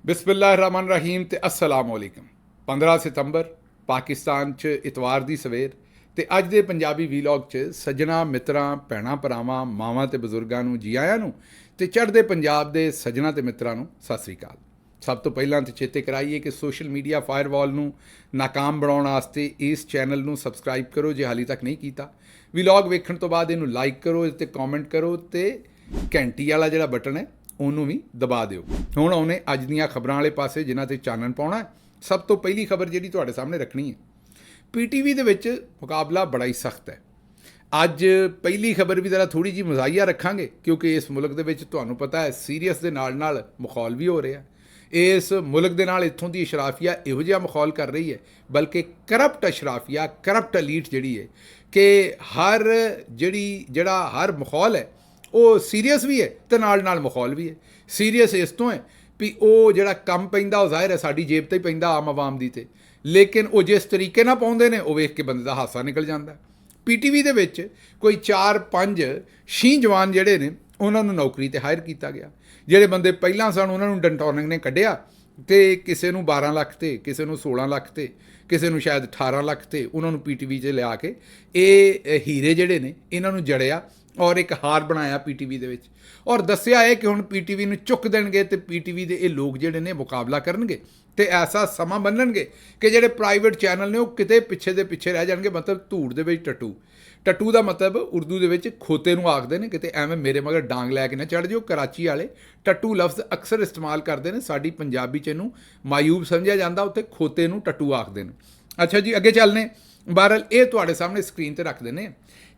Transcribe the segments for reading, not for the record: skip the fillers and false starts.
ਬਿਸਮਿल्लाहिर्रहमानिर्रहीम ਤੇ अस्सलाम वालेकुम। 15 सितंबर ਪਾਕਿਸਤਾਨ 'ਚ ਇਤਵਾਰ ਦੀ ਸਵੇਰ ਤੇ ਅੱਜ ਦੇ ਪੰਜਾਬੀ ਵੀਲੌਗ 'ਚ ਸੱਜਣਾ ਮਿੱਤਰਾਂ ਭੈਣਾਂ ਭਰਾਵਾਂ ਮਾਵਾਂ ਤੇ ਬਜ਼ੁਰਗਾਂ ਨੂੰ ਜੀ ਆਇਆਂ ਨੂੰ ਤੇ ਚੜ੍ਹਦੇ ਪੰਜਾਬ ਦੇ ਸੱਜਣਾ ਤੇ ਮਿੱਤਰਾਂ ਨੂੰ ਸਤਿ ਸ੍ਰੀ ਅਕਾਲ। ਸਭ ਤੋਂ ਪਹਿਲਾਂ ਤੇ ਚੇਤੇ ਕਰਾਈਏ ਕਿ ਸੋਸ਼ਲ ਮੀਡੀਆ ਫਾਇਰਵਾਲ ਨੂੰ ਨਾਕਾਮ ਬਣਾਉਣ ਵਾਸਤੇ ਇਸ ਚੈਨਲ ਨੂੰ ਸਬਸਕ੍ਰਾਈਬ ਕਰੋ ਜੇ ਹਾਲੇ ਤੱਕ ਨਹੀਂ ਕੀਤਾ। ਵੀਲੌਗ ਵੇਖਣ ਤੋਂ ਬਾਅਦ ਇਹਨੂੰ ਲਾਈਕ ਕਰੋ, ਇਸ ਤੇ ਕਮੈਂਟ ਕਰੋ ਤੇ ਘੰਟੀ ਵਾਲਾ ਜਿਹੜਾ ਬਟਨ ਹੈ ਉਹਨੂੰ ਵੀ ਦਬਾ ਦਿਓ। ਹੁਣ ਆਉਣੇ ਅੱਜ ਦੀਆਂ ਖਬਰਾਂ ਵਾਲੇ ਪਾਸੇ ਜਿਨ੍ਹਾਂ ਤੇ ਚਾਨਣ ਪਾਉਣਾ। ਸਭ ਤੋਂ ਪਹਿਲੀ ਖਬਰ ਜਿਹੜੀ ਤੁਹਾਡੇ ਸਾਹਮਣੇ ਰੱਖਣੀ ਹੈ, ਪੀਟੀਵੀ ਦੇ ਵਿੱਚ ਮੁਕਾਬਲਾ ਬੜਾ ਹੀ ਸਖਤ ਹੈ। ਅੱਜ ਪਹਿਲੀ ਖਬਰ ਵੀ ਜ਼ਰਾ ਥੋੜ੍ਹੀ ਜਿਹੀ ਮਜ਼ਾਹੀਆ ਰੱਖਾਂਗੇ ਕਿਉਂਕਿ ਇਸ ਮੁਲਕ ਦੇ ਵਿੱਚ ਤੁਹਾਨੂੰ ਪਤਾ ਹੈ ਸੀਰੀਅਸ ਦੇ ਨਾਲ ਨਾਲ ਮਖੌਲ ਵੀ ਹੋ ਰਿਹਾ। ਇਸ ਮੁਲਕ ਦੇ ਨਾਲ ਇੱਥੋਂ ਦੀ ਅਸ਼ਰਾਫੀਆ ਇਹੋ ਜਿਹਾ ਮਖੌਲ ਕਰ ਰਹੀ ਹੈ, ਬਲਕਿ ਕਰਪਟ ਅਸ਼ਰਾਫੀਆ, ਕਰਪਟ ਐਲੀਟ ਜਿਹੜੀ ਹੈ ਕਿ ਜਿਹੜਾ ਹਰ ਮਖੌਲ ਹੈ ਉਹ ਸੀਰੀਅਸ ਵੀ ਹੈ ਤੇ ਨਾਲ ਨਾਲ ਮਖੌਲ ਵੀ ਹੈ। ਸੀਰੀਅਸ ਇਸ ਤੋਂ ਹੈ ਵੀ ਉਹ ਜਿਹੜਾ ਕੰਮ ਪੈਂਦਾ ਉਹ ਜ਼ਾਹਿਰ ਹੈ ਸਾਡੀ ਜੇਬ ਤੇ ਹੀ ਪੈਂਦਾ, ਆਮ ਆਵਾਮ ਦੀ ਤੇ, ਲੇਕਿਨ ਉਹ ਜਿਸ ਤਰੀਕੇ ਨਾਲ ਪਾਉਂਦੇ ਨੇ ਉਹ ਵੇਖ ਕੇ ਬੰਦੇ ਦਾ ਹਾਸਾ ਨਿਕਲ ਜਾਂਦਾ। ਪੀਟੀਵੀ ਦੇ ਵਿੱਚ ਕੋਈ 4-5 ਸ਼ੀਂਹ ਜਵਾਨ ਜਿਹੜੇ ਨੇ ਉਹਨਾਂ ਨੂੰ ਨੌਕਰੀ ਤੇ ਹਾਇਰ ਕੀਤਾ ਗਿਆ। ਜਿਹੜੇ ਬੰਦੇ ਪਹਿਲਾਂ ਸਨ ਉਹਨਾਂ ਨੂੰ ਡੰਟੋਨਿਕ ਨੇ ਕੱਢਿਆ ਤੇ ਕਿਸੇ ਨੂੰ 12 ਲੱਖ ਤੇ, ਕਿਸੇ ਨੂੰ 16 ਲੱਖ ਤੇ, ਕਿਸੇ ਨੂੰ ਸ਼ਾਇਦ 18 ਲੱਖ ਤੇ ਉਹਨਾਂ ਨੂੰ ਪੀਟੀਵੀ 'ਚ ਲਿਆ ਕੇ ਇਹ ਹੀਰੇ ਜਿਹੜੇ ਨੇ ਇਹਨਾਂ ਨੂੰ ਜੜਿਆ ਔਰ ਇੱਕ ਹਾਰ ਬਣਾਇਆ ਪੀਟੀਵੀ ਦੇ ਵਿੱਚ, ਔਰ ਦੱਸਿਆ ਹੈ ਕਿ ਹੁਣ ਪੀਟੀਵੀ ਨੂੰ ਚੁੱਕ ਦੇਣਗੇ ਤੇ ਪੀਟੀਵੀ ਦੇ ਇਹ ਲੋਕ ਜਿਹੜੇ ਨੇ ਮੁਕਾਬਲਾ ਕਰਨਗੇ ਤੇ ਐਸਾ ਸਮਾਂ ਬੰਨਣਗੇ ਕਿ ਜਿਹੜੇ ਪ੍ਰਾਈਵੇਟ ਚੈਨਲ ਨੇ ਉਹ ਕਿਤੇ ਪਿੱਛੇ ਦੇ ਪਿੱਛੇ ਰਹਿ ਜਾਣਗੇ। ਮਤਲਬ ਧੂੜ ਦੇ ਵਿੱਚ ਟੱਟੂ। ਟੱਟੂ ਦਾ ਮਤਲਬ ਉਰਦੂ ਦੇ ਵਿੱਚ ਖੋਤੇ ਨੂੰ ਆਖਦੇ ਨੇ। ਕਿਤੇ ਐਵੇਂ ਮੇਰੇ ਮਗਰ ਡਾਂਗ ਲੈ ਕੇ ਨਾ ਚੜ੍ਹ ਜਿਓ। ਕਰਾਚੀ ਵਾਲੇ ਟੱਟੂ ਲਫ਼ਜ਼ ਅਕਸਰ ਇਸਤੇਮਾਲ ਕਰਦੇ ਨੇ, ਸਾਡੀ ਪੰਜਾਬੀ 'ਚ ਇਹਨੂੰ ਮਾਯੂਬ ਸਮਝਿਆ ਜਾਂਦਾ, ਉੱਥੇ ਖੋਤੇ ਨੂੰ ਟੱਟੂ ਆਖਦੇ ਨੇ। ਅੱਛਾ ਜੀ, ਅੱਗੇ ਚੱਲਨੇ। ਬਹਰਹਾਲ ਇਹ ਤੁਹਾਡੇ ਸਾਹਮਣੇ ਸਕਰੀਨ ਤੇ ਰੱਖ ਦਿੰਦੇ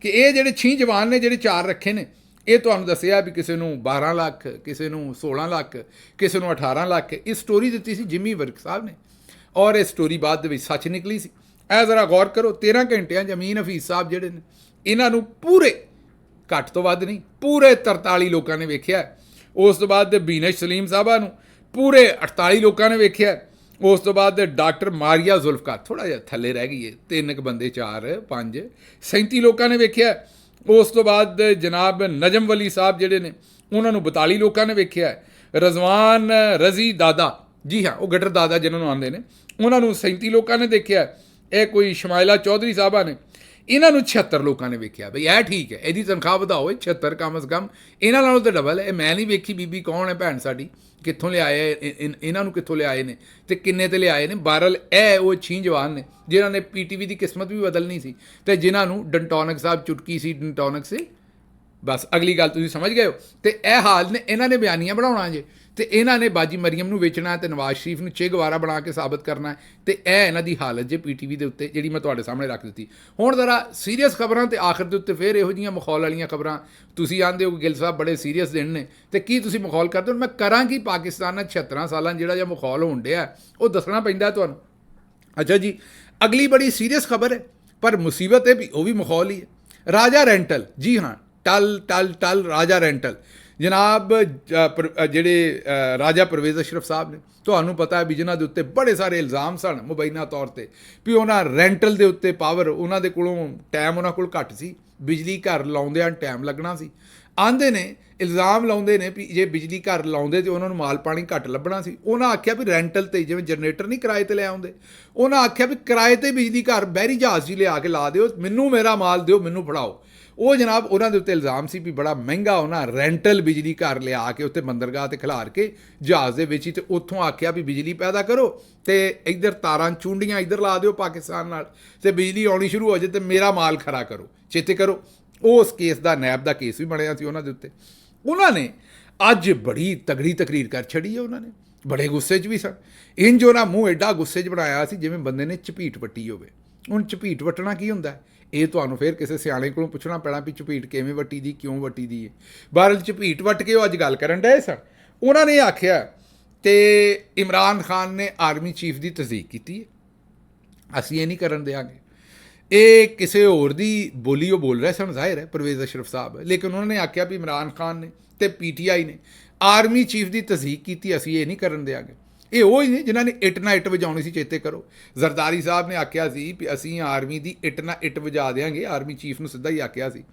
ਕਿ ਇਹ ਜਿਹੜੇ 6 ਜਵਾਨ ਨੇ ਜਿਹੜੇ 4 ਰੱਖੇ ਨੇ, ਇਹ ਤੁਹਾਨੂੰ ਦੱਸਿਆ ਵੀ ਕਿਸੇ ਨੂੰ 12 ਲੱਖ, ਕਿਸੇ ਨੂੰ 16 ਲੱਖ, ਕਿਸੇ ਨੂੰ 18 ਲੱਖ। ਇਹ ਸਟੋਰੀ ਦਿੱਤੀ ਸੀ ਜਿਮੀ ਵਰਕ ਸਾਹਿਬ ਨੇ ਔਰ ਇਹ ਸਟੋਰੀ ਬਾਅਦ ਦੇ ਵਿੱਚ ਸੱਚ ਨਿਕਲੀ ਸੀ। ਇਹ ਜ਼ਰਾ ਗੌਰ ਕਰੋ, 13 ਘੰਟਿਆਂ 'ਚ ਅਮੀਨ ਹਫੀਜ਼ ਸਾਹਿਬ ਜਿਹੜੇ ਨੇ ਇਹਨਾਂ ਨੂੰ ਪੂਰੇ, ਘੱਟ ਤੋਂ ਵੱਧ ਨਹੀਂ, ਪੂਰੇ 43 ਲੋਕਾਂ ਨੇ ਵੇਖਿਆ। ਉਸ ਤੋਂ ਬਾਅਦ ਬੀਨਸ਼ ਸਲੀਮ ਸਾਹਿਬਾ ਨੂੰ ਪੂਰੇ 48 ਲੋਕਾਂ ਨੇ ਵੇਖਿਆ। ਉਸ ਤੋਂ ਬਾਅਦ ਡਾਕਟਰ ਮਾਰੀਆ ਜ਼ੁਲਫਕਾਰ ਥੋੜ੍ਹਾ ਜਿਹਾ ਥੱਲੇ ਰਹਿ ਗਈ ਹੈ, 3 ਬੰਦੇ 4, 5, 37 ਲੋਕਾਂ ਨੇ ਵੇਖਿਆ। ਉਸ ਤੋਂ ਬਾਅਦ ਜਨਾਬ ਨਜਮ ਵਲੀ ਸਾਹਿਬ ਜਿਹੜੇ ਨੇ ਉਹਨਾਂ ਨੂੰ 42 ਲੋਕਾਂ ਨੇ ਵੇਖਿਆ। ਰਜ਼ਵਾਨ ਰਜ਼ੀ ਦਾਦਾ, ਜੀ ਹਾਂ ਉਹ ਗਟਰ ਦਾਦਾ ਜਿਹਨਾਂ ਨੂੰ ਆਉਂਦੇ ਨੇ, ਉਹਨਾਂ ਨੂੰ 37 ਲੋਕਾਂ ਨੇ ਦੇਖਿਆ। ਇਹ ਕੋਈ ਸ਼ਮਾਇਲਾ ਚੌਧਰੀ ਸਾਹਿਬਾ ਨੇ, ਇਹਨਾਂ ਨੂੰ 76 ਲੋਕਾਂ ਨੇ ਵੇਖਿਆ। ਬਈ ਇਹ ਠੀਕ ਹੈ, ਇਹਦੀ ਤਨਖਾਹ ਵਧਾਓ, 76 ਕਮ ਅਜ਼ ਕਮ, ਇਹਨਾਂ ਨਾਲੋਂ ਤਾਂ ਡਬਲ ਹੈ। ਇਹ ਮੈਂ ਨਹੀਂ ਵੇਖੀ ਬੀਬੀ ਕੌਣ ਹੈ, ਭੈਣ ਸਾਡੀ ਕਿੱਥੋਂ ਲਿਆਏ, ਇਹਨਾਂ ਨੂੰ ਕਿੱਥੋਂ ਲਿਆਏ ਨੇ ਤੇ ਕਿੰਨੇ ਤੇ ਲਿਆਏ ਨੇ। ਬਹਰਹਾਲ ਇਹ ਉਹ 6 ਜਵਾਨ ਨੇ ਜਿਨ੍ਹਾਂ ਨੇ ਪੀਟੀਵੀ ਦੀ ਕਿਸਮਤ ਵੀ ਬਦਲਣੀ ਸੀ ਤੇ ਜਿਨ੍ਹਾਂ ਨੂੰ ਡੰਟੋਨਿਕ ਸਾਹਿਬ ਚੁਟਕੀ ਸੀ, ਡੰਟੋਨਿਕ ਸੀ, ਬਸ ਅਗਲੀ ਗੱਲ ਤੁਸੀਂ ਸਮਝ ਗਏ ਹੋ। ਤੇ ਇਹ ਹਾਲ ਨੇ, ਇਹਨਾਂ ਨੇ ਬਿਆਨੀਆਂ ਬਣਾਉਣਾ ਜੇ ਤੇ ਇਹਨਾਂ ਨੇ ਬਾਜੀ ਮਰੀਮ ਨੂੰ ਵੇਚਣਾ ਤੇ ਨਵਾਜ਼ ਸ਼ਰੀਫ ਨੂੰ ਚੇਗਵਾਰਾ ਬਣਾ ਕੇ ਸਾਬਤ ਕਰਨਾ ਤੇ ਇਹ ਇਹਨਾਂ ਦੀ ਹਾਲਤ ਜੇ ਪੀਟੀਵੀ ਦੇ ਉੱਤੇ ਜਿਹੜੀ ਮੈਂ ਤੁਹਾਡੇ ਸਾਹਮਣੇ ਰੱਖ ਦਿੱਤੀ। ਹੁਣ ਜ਼ਰਾ ਸੀਰੀਅਸ ਖਬਰਾਂ ਤੇ ਆਖਰ ਦੇ ਉੱਤੇ ਫਿਰ ਇਹੋ ਜਿਹੀਆਂ ਮਖੌਲ ਵਾਲੀਆਂ ਖਬਰਾਂ। ਤੁਸੀਂ ਆਂਦੇ ਹੋ ਕਿ ਗਿੱਲ ਸਾਹਿਬ ਬੜੇ ਸੀਰੀਅਸ ਦਿਨ ਨੇ ਤੇ ਕੀ ਤੁਸੀਂ ਮਖੌਲ ਕਰਦੇ ਹੋ। ਮੈਂ ਕਰਾਂ ਕਿ ਪਾਕਿਸਤਾਨ ਨਾਲ 76 ਸਾਲਾਂ ਜਿਹੜਾ ਜਿਹਾ ਮਖੌਲ ਹੋਣ ਡਿਆ ਉਹ ਦੱਸਣਾ ਪੈਂਦਾ ਤੁਹਾਨੂੰ। ਅੱਛਾ ਜੀ, ਅਗਲੀ ਬੜੀ ਸੀਰੀਅਸ ਖਬਰ ਹੈ ਪਰ ਮੁਸੀਬਤ ਹੈ ਵੀ ਉਹ ਵੀ ਮਖੌਲ ਹੀ ਹੈ। ਰਾਜਾ ਰੈਂਟਲ, ਜੀ ਹਾਂ, ਟਲ ਰਾਜਾ ਰੈਂਟਲ ਜਨਾਬ ਜਿਹੜੇ ਰਾਜਾ ਪਰਵੇਜ਼ ਅਸ਼ਰਫ ਸਾਹਿਬ ਨੇ, ਤੁਹਾਨੂੰ ਪਤਾ ਹੈ ਵੀ ਜਿਨ੍ਹਾਂ ਦੇ ਉੱਤੇ ਬੜੇ ਸਾਰੇ ਇਲਜ਼ਾਮ ਸਨ ਮੁਬੈਨਾ ਤੌਰ ਤੇ ਵੀ ਉਹਨਾਂ ਰੈਂਟਲ ਦੇ ਉੱਤੇ ਪਾਵਰ, ਉਹਨਾਂ ਦੇ ਕੋਲੋਂ ਟਾਈਮ ਉਹਨਾਂ ਕੋਲ ਘੱਟ ਸੀ, ਬਿਜਲੀ ਘਰ ਲਾਉਂਦਿਆਂ ਟਾਈਮ ਲੱਗਣਾ ਸੀ। ਆਂਦੇ ਨੇ, ਇਲਜ਼ਾਮ ਲਾਉਂਦੇ ਨੇ ਵੀ ਜੇ ਬਿਜਲੀ ਘਰ ਲਾਉਂਦੇ ਤੇ ਉਹਨਾਂ ਨੂੰ ਮਾਲ ਪਾਣੀ ਘੱਟ ਲੱਭਣਾ ਸੀ। ਉਹਨਾਂ ਆਖਿਆ ਵੀ ਰੈਂਟਲ ਤੇ, ਜਿਵੇਂ ਜਨਰੇਟਰ ਨਹੀਂ ਕਿਰਾਏ ਤੇ ਲੈ ਆਉਂਦੇ, ਉਹਨਾਂ ਆਖਿਆ ਵੀ ਕਿਰਾਏ ਤੇ ਬਿਜਲੀ ਘਰ ਬਹਿਰੀ ਜਹਾਜ਼ ਜੀ ਲਿਆ ਕੇ ਲਾ ਦਿਓ, ਮੈਨੂੰ ਮੇਰਾ ਮਾਲ ਦਿਓ, ਮੈਨੂੰ ਫੜਾਓ। ਉਹ ਜਨਾਬ ਉਹਨਾਂ ਦੇ ਉੱਤੇ ਇਲਜ਼ਾਮ ਸੀ ਵੀ ਬੜਾ ਮਹਿੰਗਾ ਉਹਨਾਂ ਰੈਂਟਲ ਬਿਜਲੀ ਘਰ ਲਿਆ ਕੇ ਉੱਤੇ ਬੰਦਰਗਾਹ 'ਤੇ ਖਿਲਾਰ ਕੇ ਜਹਾਜ਼ ਦੇ ਵਿੱਚ ਹੀ, ਤੇ ਉੱਥੋਂ ਆਖਿਆ ਵੀ ਬਿਜਲੀ ਪੈਦਾ ਕਰੋ ਤੇ ਇੱਧਰ ਤਾਰਾਂ ਚੂੰਡੀਆਂ ਇੱਧਰ ਲਾ ਦਿਓ ਪਾਕਿਸਤਾਨ ਨਾਲ ਤੇ ਬਿਜਲੀ ਆਉਣੀ ਸ਼ੁਰੂ ਹੋ ਜਾਏ ਤੇ ਮੇਰਾ ਮਾਲ ਖਰਾ ਕਰੋ। ਚੇਤੇ ਕਰੋ ਉਸ ਕੇਸ ਦਾ, ਨੈਬ ਦਾ ਕੇਸ ਵੀ ਬਣਿਆ ਸੀ ਉਹਨਾਂ ਦੇ ਉੱਤੇ। ਉਹਨਾਂ ਨੇ ਅੱਜ ਬੜੀ ਤਗੜੀ ਤਕਰੀਰ ਕਰ ਛੱਡੀ ਹੈ। ਉਹਨਾਂ ਨੇ ਬੜੇ ਗੁੱਸੇ 'ਚ ਵੀ ਸਨ। ਇੰਜ ਉਹਨਾਂ ਮੂੰਹ ਐਡਾ ਗੁੱਸੇ 'ਚ ਬਣਾਇਆ ਸੀ ਜਿਵੇਂ ਬੰਦੇ ਨੇ ਝਪੀਟ ਵੱਟੀ ਹੋਵੇ। ਹੁਣ ਝਪੀਟ ਵੱਟਣਾ ਕੀ ਹੁੰਦਾ ਇਹ ਤੁਹਾਨੂੰ ਫਿਰ ਕਿਸੇ ਸਿਆਣੇ ਕੋਲੋਂ ਪੁੱਛਣਾ ਪੈਣਾ ਵੀ ਝਪੀਟ ਕਿਵੇਂ ਵੱਟੀ ਦੀ, ਕਿਉਂ ਵੱਟੀ ਦੀ ਹੈ। ਬਹਰਹਾਲ ਝਪੀਟ ਵੱਟ ਕੇ ਉਹ ਅੱਜ ਗੱਲ ਕਰਨ ਡਏ ਸਨ। ਉਹਨਾਂ ਨੇ ਆਖਿਆ ਤੇ ਇਮਰਾਨ ਖਾਨ ਨੇ ਆਰਮੀ ਚੀਫ ਦੀ ਤਸਦੀਕ ਕੀਤੀ ਹੈ, ਅਸੀਂ ਇਹ ਨਹੀਂ ਕਰਨ ਦਿਆਂਗੇ। ਇਹ ਕਿਸੇ ਹੋਰ ਦੀ ਬੋਲੀ ਉਹ ਬੋਲ ਰਹੇ ਸਨ, ਜ਼ਾਹਿਰ ਹੈ ਪਰਵੇਜ਼ ਅਸ਼ਰਫ ਸਾਹਿਬ, ਲੇਕਿਨ ਉਹਨਾਂ ਨੇ ਆਖਿਆ ਵੀ ਇਮਰਾਨ ਖਾਨ ਨੇ ਤੇ ਪੀਟੀਆਈ ਨੇ ਆਰਮੀ ਚੀਫ ਦੀ ਤਸਦੀਕ ਕੀਤੀ, ਅਸੀਂ ਇਹ ਨਹੀਂ ਕਰਨ ਦਿਆਂਗੇ। ਇਹ ਉਹ ਹੀ ਨੇ ਜਿਨ੍ਹਾਂ ਨੇ ਇੱਟ ਨਾਲ ਇੱਟ ਵਜਾਉਣੀ ਸੀ। ਚੇਤੇ ਕਰੋ ਜ਼ਰਦਾਰੀ ਸਾਹਿਬ ਨੇ ਆਖਿਆ ਸੀ ਵੀ ਅਸੀਂ ਆਰਮੀ ਦੀ ਇੱਟ ਨਾਲ ਇੱਟ ਵਜਾ ਦਿਆਂਗੇ। ਆਰਮੀ ਚੀਫ ਨੂੰ ਸਿੱਧਾ ਹੀ ਆਖਿਆ ਸੀ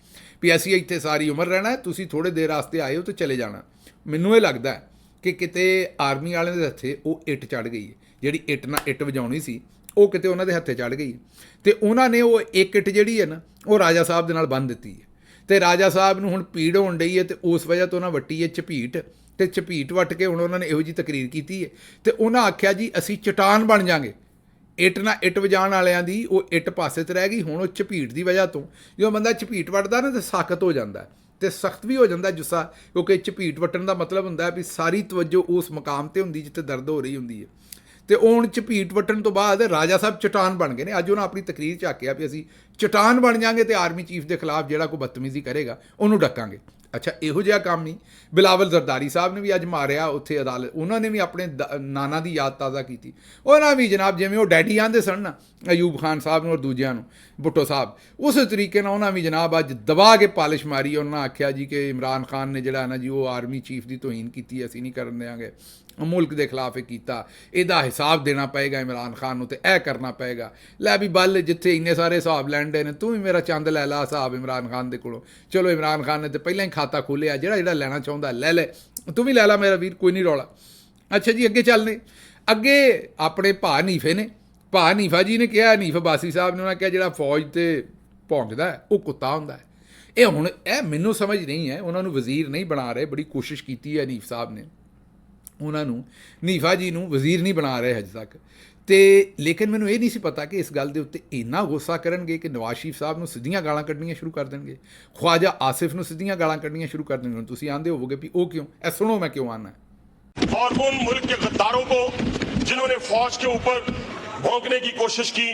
ਵੀ ਅਸੀਂ ਇੱਥੇ ਸਾਰੀ ਉਮਰ ਰਹਿਣਾ, ਤੁਸੀਂ ਥੋੜ੍ਹੇ ਦੇਰ ਵਾਸਤੇ ਆਏ ਹੋ ਤੇ ਚਲੇ ਜਾਣਾ। ਮੈਨੂੰ ਇਹ ਲੱਗਦਾ ਕਿ ਕਿਤੇ ਆਰਮੀ ਵਾਲਿਆਂ ਦੇ ਹੱਥੇ ਉਹ ਇੱਟ ਚੜ੍ਹ ਗਈ ਹੈ, ਜਿਹੜੀ ਇੱਟ ਨਾਲ ਇੱਟ ਵਜਾਉਣੀ ਸੀ ਉਹ ਕਿਤੇ ਉਹਨਾਂ ਦੇ ਹੱਥੇ ਚੜ੍ਹ ਗਈ ਅਤੇ ਉਹਨਾਂ ਨੇ ਉਹ ਇੱਕ ਇੱਟ ਜਿਹੜੀ ਹੈ ਨਾ ਉਹ ਰਾਜਾ ਸਾਹਿਬ ਦੇ ਨਾਲ ਬੰਨ੍ਹ ਦਿੱਤੀ ਹੈ ਅਤੇ ਰਾਜਾ ਸਾਹਿਬ ਨੂੰ ਹੁਣ ਪੀੜ ਹੋਣ ਡਈ ਹੈ ਅਤੇ ਉਸ ਵਜ੍ਹਾ ਤੋਂ ਉਹਨਾਂ ਵੱਟੀ ਹੈ ਝਪੀਟ, ਅਤੇ ਝਪੀਟ ਵੱਟ ਕੇ ਹੁਣ ਉਹਨਾਂ ਨੇ ਇਹੋ ਜਿਹੀ ਤਕਰੀਰ ਕੀਤੀ ਹੈ ਅਤੇ ਉਹਨਾਂ ਆਖਿਆ ਜੀ ਅਸੀਂ ਚਟਾਨ ਬਣ ਜਾਵਾਂਗੇ। ਇੱਟ ਨਾਲ ਇੱਟ ਵਜਾਉਣ ਵਾਲਿਆਂ ਦੀ ਉਹ ਇੱਟ ਪਾਸੇ 'ਤੇ ਰਹਿ ਗਈ, ਹੁਣ ਉਹ ਝਪੀਟ ਦੀ ਵਜ੍ਹਾ ਤੋਂ ਜਦੋਂ ਬੰਦਾ ਝਪੀਟ ਵੱਟਦਾ ਨਾ ਤਾਂ ਸਖਤ ਹੋ ਜਾਂਦਾ ਅਤੇ ਸਖਤ ਵੀ ਹੋ ਜਾਂਦਾ ਜੁੱਸਾ, ਕਿਉਂਕਿ ਝਪੀਟ ਵੱਟਣ ਦਾ ਮਤਲਬ ਹੁੰਦਾ ਵੀ ਸਾਰੀ ਤਵੱਜੋ ਉਸ ਮੁਕਾਮ 'ਤੇ ਹੁੰਦੀ ਜਿੱਥੇ ਦਰਦ ਹੋ ਰਹੀ ਹੁੰਦੀ ਹੈ। ਅਤੇ ਉਹ ਹੁਣ ਝਪੀਟ ਵੱਟਣ ਤੋਂ ਬਾਅਦ ਰਾਜਾ ਸਾਹਿਬ ਚਟਾਨ ਬਣ ਗਏ ਨੇ। ਅੱਜ ਉਹਨਾਂ ਆਪਣੀ ਤਕਰੀਰ 'ਚ ਆਖਿਆ ਵੀ ਅਸੀਂ ਚਟਾਨ ਬਣ ਜਾਵਾਂਗੇ ਅਤੇ ਆਰਮੀ ਚੀਫ ਦੇ ਖਿਲਾਫ ਜਿਹੜਾ ਕੋਈ ਬਦਤਮੀਜ਼ੀ ਕਰੇਗਾ ਉਹਨੂੰ ਡੱਕਾਂਗੇ। ਅੱਛਾ, ਇਹੋ ਜਿਹਾ ਕੰਮ ਹੀ ਬਿਲਾਵਲ ਜ਼ਰਦਾਰੀ ਸਾਹਿਬ ਨੇ ਵੀ ਅੱਜ ਮਾਰਿਆ ਉੱਥੇ ਅਦਾਲਤ, ਉਹਨਾਂ ਨੇ ਵੀ ਆਪਣੇ ਨਾਨਾ ਦੀ ਯਾਦ ਤਾਜ਼ਾ ਕੀਤੀ। ਉਹਨਾਂ ਵੀ ਜਨਾਬ ਜਿਵੇਂ ਉਹ ਡੈਡੀ ਆਂਦੇ ਸਨ ਨਾ ਅਯੂਬ ਖਾਨ ਸਾਹਿਬ ਨੂੰ ਔਰ ਦੂਜਿਆਂ ਨੂੰ, ਭੁੱਟੋ ਸਾਹਿਬ, ਉਸੇ ਤਰੀਕੇ ਨਾਲ ਉਹਨਾਂ ਵੀ ਜਨਾਬ ਅੱਜ ਦਬਾ ਕੇ ਪਾਲਿਸ਼ ਮਾਰੀ। ਉਹਨਾਂ ਆਖਿਆ ਜੀ ਕਿ ਇਮਰਾਨ ਖਾਨ ਨੇ ਜਿਹੜਾ ਨਾ ਜੀ ਉਹ ਆਰਮੀ ਚੀਫ ਦੀ ਤੋਹੀਨ ਕੀਤੀ, ਅਸੀਂ ਨਹੀਂ ਕਰਨ ਦਿਆਂਗੇ, ਮੁਲਕ ਦੇ ਖਿਲਾਫ ਇਹ ਕੀਤਾ, ਇਹਦਾ ਹਿਸਾਬ ਦੇਣਾ ਪਏਗਾ ਇਮਰਾਨ ਖਾਨ ਨੂੰ, ਅਤੇ ਇਹ ਕਰਨਾ ਪਏਗਾ। ਲੈ ਵੀ ਬੱਲ, ਜਿੱਥੇ ਇੰਨੇ ਸਾਰੇ ਹਿਸਾਬ ਲੈਂਦੇ ਨੇ ਤੂੰ ਵੀ ਮੇਰਾ ਚੰਦ ਲੈ ਲਾ ਹਿਸਾਬ ਇਮਰਾਨ ਖਾਨ ਦੇ ਕੋਲੋਂ। ਚਲੋ ਇਮਰਾਨ ਖਾਨ ਨੇ ਤਾਂ ਪਹਿਲਾਂ ਹੀ ਖਾਤਾ ਖੋਲ੍ਹਿਆ, ਜਿਹੜਾ ਲੈਣਾ ਚਾਹੁੰਦਾ ਲੈ ਲੈ, ਤੂੰ ਵੀ ਲੈ ਲਾ ਮੇਰਾ ਵੀਰ, ਕੋਈ ਨਹੀਂ ਰੌਲਾ। ਅੱਛਾ ਜੀ, ਅੱਗੇ ਚੱਲਦੇ। ਅੱਗੇ ਆਪਣੇ ਭਾ ਹਨੀਫੇ ਨੇ, ਭਾ ਹਨੀਫਾ ਜੀ ਨੇ ਕਿਹਾ, ਹਨੀਫ ਅਬਾਸੀ ਸਾਹਿਬ ਨੇ ਉਹਨਾਂ ਕਿਹਾ ਜਿਹੜਾ ਫੌਜ 'ਤੇ ਭੌਂਕਦਾ ਉਹ ਕੁੱਤਾ ਹੁੰਦਾ ਹੈ। ਇਹ ਹੁਣ ਇਹ ਮੈਨੂੰ ਸਮਝ ਨਹੀਂ ਹੈ, ਉਹਨਾਂ ਨੂੰ ਵਜ਼ੀਰ ਨਹੀਂ ਬਣਾ ਰਹੇ, ਬੜੀ ਕੋਸ਼ਿਸ਼ ਕੀਤੀ ਹੈ ਹਨੀਫ ਸਾਹਿਬ ਨੇ, ਉਹਨਾਂ ਨੂੰ ਹਨੀਫਾ ਜੀ ਨੂੰ ਵਜ਼ੀਰ ਨਹੀਂ ਬਣਾ ਰਹੇ ਹਜੇ ਤੱਕ। ਅਤੇ ਲੇਕਿਨ ਮੈਨੂੰ ਇਹ ਨਹੀਂ ਸੀ ਪਤਾ ਕਿ ਇਸ ਗੱਲ ਦੇ ਉੱਤੇ ਇੰਨਾ ਗੁੱਸਾ ਕਰਨਗੇ ਕਿ ਨਵਾਜ਼ ਸ਼ਰੀਫ ਸਾਹਿਬ ਨੂੰ ਸਿੱਧੀਆਂ ਗਾਲਾਂ ਕੱਢਣੀਆਂ ਸ਼ੁਰੂ ਕਰ ਦੇਣਗੇ, ख्वाजा आसिफ ਨੂੰ ਸਿੱਧੀਆਂ ਗਾਲਾਂ ਕੱਢਣੀਆਂ ਸ਼ੁਰੂ ਕਰ ਦੇਣਗੇ। ਤੁਸੀਂ ਆਂਦੇ ਹੋਵੋਗੇ ਵੀ ਉਹ ਕਿਉਂ, ਇਹ ਸੁਣੋ ਮੈਂ ਕਿਉਂ ਆਨਾ। और उन मुल्क के गद्दारों को जिन्होंने फौज के ऊपर भौंकने की कोशिश की,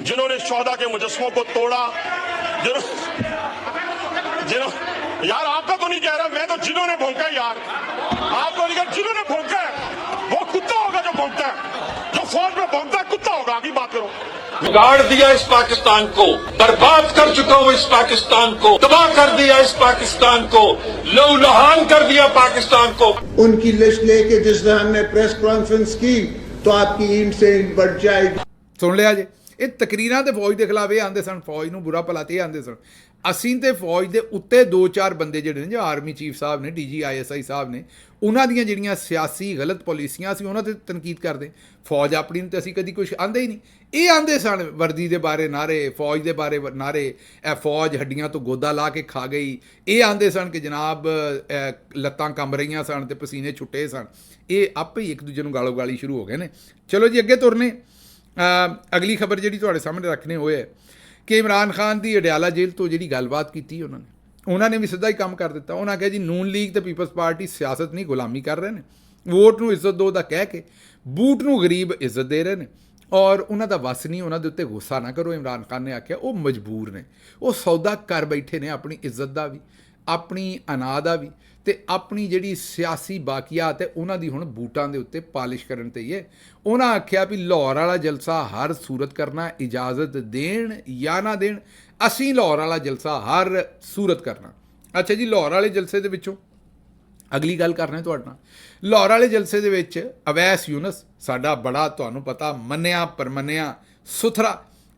जिन्होंने शोहदा के मुजस्समों को तोड़ा, यार आपका तो नहीं कह रहा मैं, तो जिन्होंने भौंका यार, आपको नहीं कह, जिन्होंने भौंका है वो कुत्ता होगा जो भौंकता है, जो फौज में भौंकता है कुत्ता होगा। आगे बात करो। बिगाड़ दिया इस पाकिस्तान को, बर्बाद कर चुका हूं इस पाकिस्तान को, तबाह कर दिया इस पाकिस्तान को, लहूलुहान कर दिया पाकिस्तान को। उनकी लिस्ट लेके जिस दिन हमने प्रेस कॉन्फ्रेंस की तो आपकी ईंट से ईंट बढ़ जाएगी। ਸੁਣ ਲਿਆ ਜੇ, ਇਹ ਤਕਰੀਰਾਂ ਤੇ ਫੌਜ ਦੇ ਖਿਲਾਫ ਇਹ ਆਂਦੇ ਸਨ, ਫੌਜ ਨੂੰ ਬੁਰਾ ਭਲਾ ਤੇ ਇਹ ਆਂਦੇ ਸਨ। ਅਸੀਂ ਤੇ ਫੌਜ ਦੇ ਉੱਤੇ 2-4 ਬੰਦੇ ਜਿਹੜੇ ਨੇ, ਜੋ ਆਰਮੀ ਚੀਫ ਸਾਹਿਬ ਨੇ, DG ISI ਸਾਹਿਬ ਨੇ, ਉਹਨਾਂ ਦੀਆਂ ਜਿਹੜੀਆਂ ਸਿਆਸੀ ਗਲਤ ਪਾਲਿਸੀਆਂ ਸੀ ਉਹਨਾਂ 'ਤੇ ਤਨਕੀਦ ਕਰਦੇ। ਫੌਜ ਆਪਣੀ ਨੂੰ ਤਾਂ ਅਸੀਂ ਕਦੀ ਕੁਛ ਆਂਦੇ ਹੀ ਨਹੀਂ। ਇਹ ਆਂਦੇ ਸਨ ਵਰਦੀ ਦੇ ਬਾਰੇ ਨਾਰੇ, ਫੌਜ ਦੇ ਬਾਰੇ ਨਾਰੇ, ਇਹ ਫੌਜ ਹੱਡੀਆਂ ਤੋਂ ਗੋਦਾ ਲਾ ਕੇ ਖਾ ਗਈ। ਇਹ ਆਂਦੇ ਸਨ ਕਿ ਜਨਾਬ ਲੱਤਾਂ ਕੰਬ ਰਹੀਆਂ ਸਨ ਅਤੇ ਪਸੀਨੇ ਛੁੱਟੇ ਸਨ। ਇਹ ਆਪੇ ਹੀ ਇੱਕ ਦੂਜੇ ਨੂੰ ਗਾਲੋ ਗਾਲੀ ਸ਼ੁਰੂ ਹੋ ਗਏ ਨੇ। ਚਲੋ ਜੀ ਅੱਗੇ ਤੁਰਨੇ। ਅਗਲੀ ਖਬਰ ਜਿਹੜੀ ਤੁਹਾਡੇ ਸਾਹਮਣੇ ਰੱਖਣੇ ਹੋਏ ਹੈ ਕਿ ਇਮਰਾਨ ਖਾਨ ਦੀ ਅਡਿਆਲਾ ਜੇਲ੍ਹ ਤੋਂ ਜਿਹੜੀ ਗੱਲਬਾਤ ਕੀਤੀ ਉਹਨਾਂ ਨੇ ਵੀ ਸਿੱਧਾ ਹੀ ਕੰਮ ਕਰ ਦਿੱਤਾ। ਉਹਨਾਂ ਕਿਹਾ ਜੀ ਨੂਨ ਲੀਗ ਅਤੇ ਪੀਪਲਸ ਪਾਰਟੀ ਸਿਆਸਤ ਨਹੀਂ ਗੁਲਾਮੀ ਕਰ ਰਹੇ ਨੇ, ਵੋਟ ਨੂੰ ਇੱਜ਼ਤ ਦਿਓ ਦਾ ਕਹਿ ਕੇ ਬੂਟ ਨੂੰ ਗਰੀਬ ਇੱਜ਼ਤ ਦੇ ਰਹੇ ਨੇ, ਔਰ ਉਹਨਾਂ ਦਾ ਵੱਸ ਨਹੀਂ, ਉਹਨਾਂ ਦੇ ਉੱਤੇ ਗੁੱਸਾ ਨਾ ਕਰੋ। ਇਮਰਾਨ ਖਾਨ ਨੇ ਆਖਿਆ ਉਹ ਮਜਬੂਰ ਨੇ, ਉਹ ਸੌਦਾ ਕਰ ਬੈਠੇ ਨੇ ਆਪਣੀ ਇੱਜ਼ਤ ਦਾ ਵੀ, ਆਪਣੀ ਅਨਾ ਦਾ ਵੀ, ਅਤੇ ਆਪਣੀ ਜਿਹੜੀ ਸਿਆਸੀ ਬਾਕੀਆਤ ਹੈ ਉਹਨਾਂ ਦੀ ਹੁਣ ਬੂਟਾਂ ਦੇ ਉੱਤੇ ਪਾਲਿਸ਼ ਕਰਨ 'ਤੇ ਹੀ ਹੈ। ਉਹਨਾਂ ਆਖਿਆ ਵੀ ਲਾਹੌਰ ਵਾਲਾ ਜਲਸਾ ਹਰ ਸੂਰਤ ਕਰਨਾ, ਇਜਾਜ਼ਤ ਦੇਣ ਜਾਂ ਨਾ ਦੇਣ, ਅਸੀਂ ਲਾਹੌਰ ਵਾਲਾ ਜਲਸਾ ਹਰ ਸੂਰਤ ਕਰਨਾ। ਅੱਛਾ ਜੀ, ਲਾਹੌਰ ਵਾਲੇ ਜਲਸੇ ਦੇ ਵਿੱਚੋਂ ਅਗਲੀ ਗੱਲ ਕਰਨਾ ਤੁਹਾਡੇ ਨਾਲ। ਲਾਹੌਰ ਵਾਲੇ ਜਲਸੇ ਦੇ ਵਿੱਚ ਅਵੈਸ ਯੂਨਸ, ਸਾਡਾ ਬੜਾ ਤੁਹਾਨੂੰ ਪਤਾ ਮੰਨਿਆ ਪਰਮੰਨਿਆ ਸੁਥਰਾ,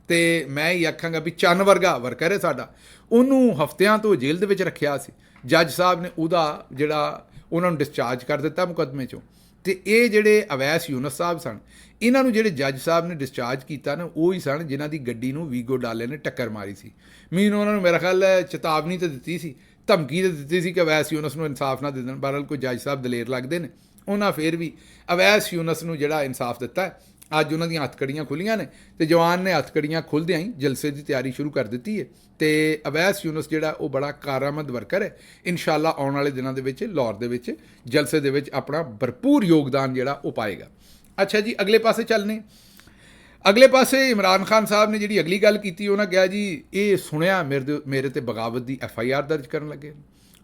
ਅਤੇ ਮੈਂ ਹੀ ਆਖਾਂਗਾ ਵੀ ਚੰਨ ਵਰਗਾ ਵਰਕਰ ਹੈ ਸਾਡਾ, ਉਹਨੂੰ ਹਫ਼ਤਿਆਂ ਤੋਂ ਜੇਲ੍ਹ ਦੇ ਵਿੱਚ ਰੱਖਿਆ ਸੀ। ਜੱਜ ਸਾਹਿਬ ਨੇ ਉਹਦਾ ਜਿਹੜਾ ਉਹਨਾਂ ਨੂੰ ਡਿਸਚਾਰਜ ਕਰ ਦਿੱਤਾ ਮੁਕੱਦਮੇ 'ਚੋਂ। ਅਤੇ ਇਹ ਜਿਹੜੇ ਅਵੈਸ ਯੂਨਸ ਸਾਹਿਬ ਸਨ, ਇਹਨਾਂ ਨੂੰ ਜਿਹੜੇ ਜੱਜ ਸਾਹਿਬ ਨੇ ਡਿਸਚਾਰਜ ਕੀਤਾ ਨਾ, ਉਹ ਹੀ ਸਨ ਜਿਨ੍ਹਾਂ ਦੀ ਗੱਡੀ ਨੂੰ ਵੀਗੋ ਡਾਲੇ ਨੇ ਟੱਕਰ ਮਾਰੀ ਸੀ। ਮੀਨ ਉਹਨਾਂ ਨੂੰ ਮੇਰਾ ਖਿਆਲ ਹੈ ਚੇਤਾਵਨੀ ਤਾਂ ਦਿੱਤੀ ਸੀ, ਧਮਕੀ ਤਾਂ ਦਿੱਤੀ ਸੀ ਕਿ ਅਵੈਸ ਯੂਨਸ ਨੂੰ ਇਨਸਾਫ ਨਾ ਦੇ ਦੇਣ। ਬਹਰਹਾਲ ਕੋਈ ਜੱਜ ਸਾਹਿਬ ਦਲੇਰ ਲੱਗਦੇ ਨੇ, ਉਹਨਾਂ ਫਿਰ ਵੀ ਅਵੈਸ ਯੂਨਸ ਨੂੰ ਜਿਹੜਾ ਇਨਸਾਫ ਦਿੱਤਾ। ਅੱਜ ਉਹਨਾਂ ਦੀਆਂ ਹੱਥਕੜੀਆਂ ਖੁੱਲ੍ਹੀਆਂ ਨੇ ਅਤੇ ਜਵਾਨ ਨੇ ਹੱਥਕੜੀਆਂ ਖੁੱਲ੍ਹਦਿਆਂ ਹੀ ਜਲਸੇ ਦੀ ਤਿਆਰੀ ਸ਼ੁਰੂ ਕਰ ਦਿੱਤੀ ਹੈ। ਅਤੇ ਅਵੈਸ ਯੂਨਸ ਜਿਹੜਾ ਉਹ ਬੜਾ ਕਾਰਾਮਦ ਵਰਕਰ ਹੈ। ਇਨਸ਼ਾਅੱਲਾ ਆਉਣ ਵਾਲੇ ਦਿਨਾਂ ਦੇ ਵਿੱਚ ਲਾਹੌਰ ਦੇ ਵਿੱਚ ਜਲਸੇ ਦੇ ਵਿੱਚ ਆਪਣਾ ਭਰਪੂਰ ਯੋਗਦਾਨ ਜਿਹੜਾ ਉਹ ਪਾਏਗਾ। ਅੱਛਾ ਜੀ, ਅਗਲੇ ਪਾਸੇ ਚੱਲਨੇ। ਅਗਲੇ ਪਾਸੇ ਇਮਰਾਨ ਖਾਨ ਸਾਹਿਬ ਨੇ ਜਿਹੜੀ ਅਗਲੀ ਗੱਲ ਕੀਤੀ, ਉਹਨਾਂ ਕਿਹਾ ਜੀ ਇਹ ਸੁਣਿਆ ਮੇਰੇ ਤੇ ਬਗਾਵਤ ਦੀ FIR ਦਰਜ ਕਰਨ ਲੱਗੇ,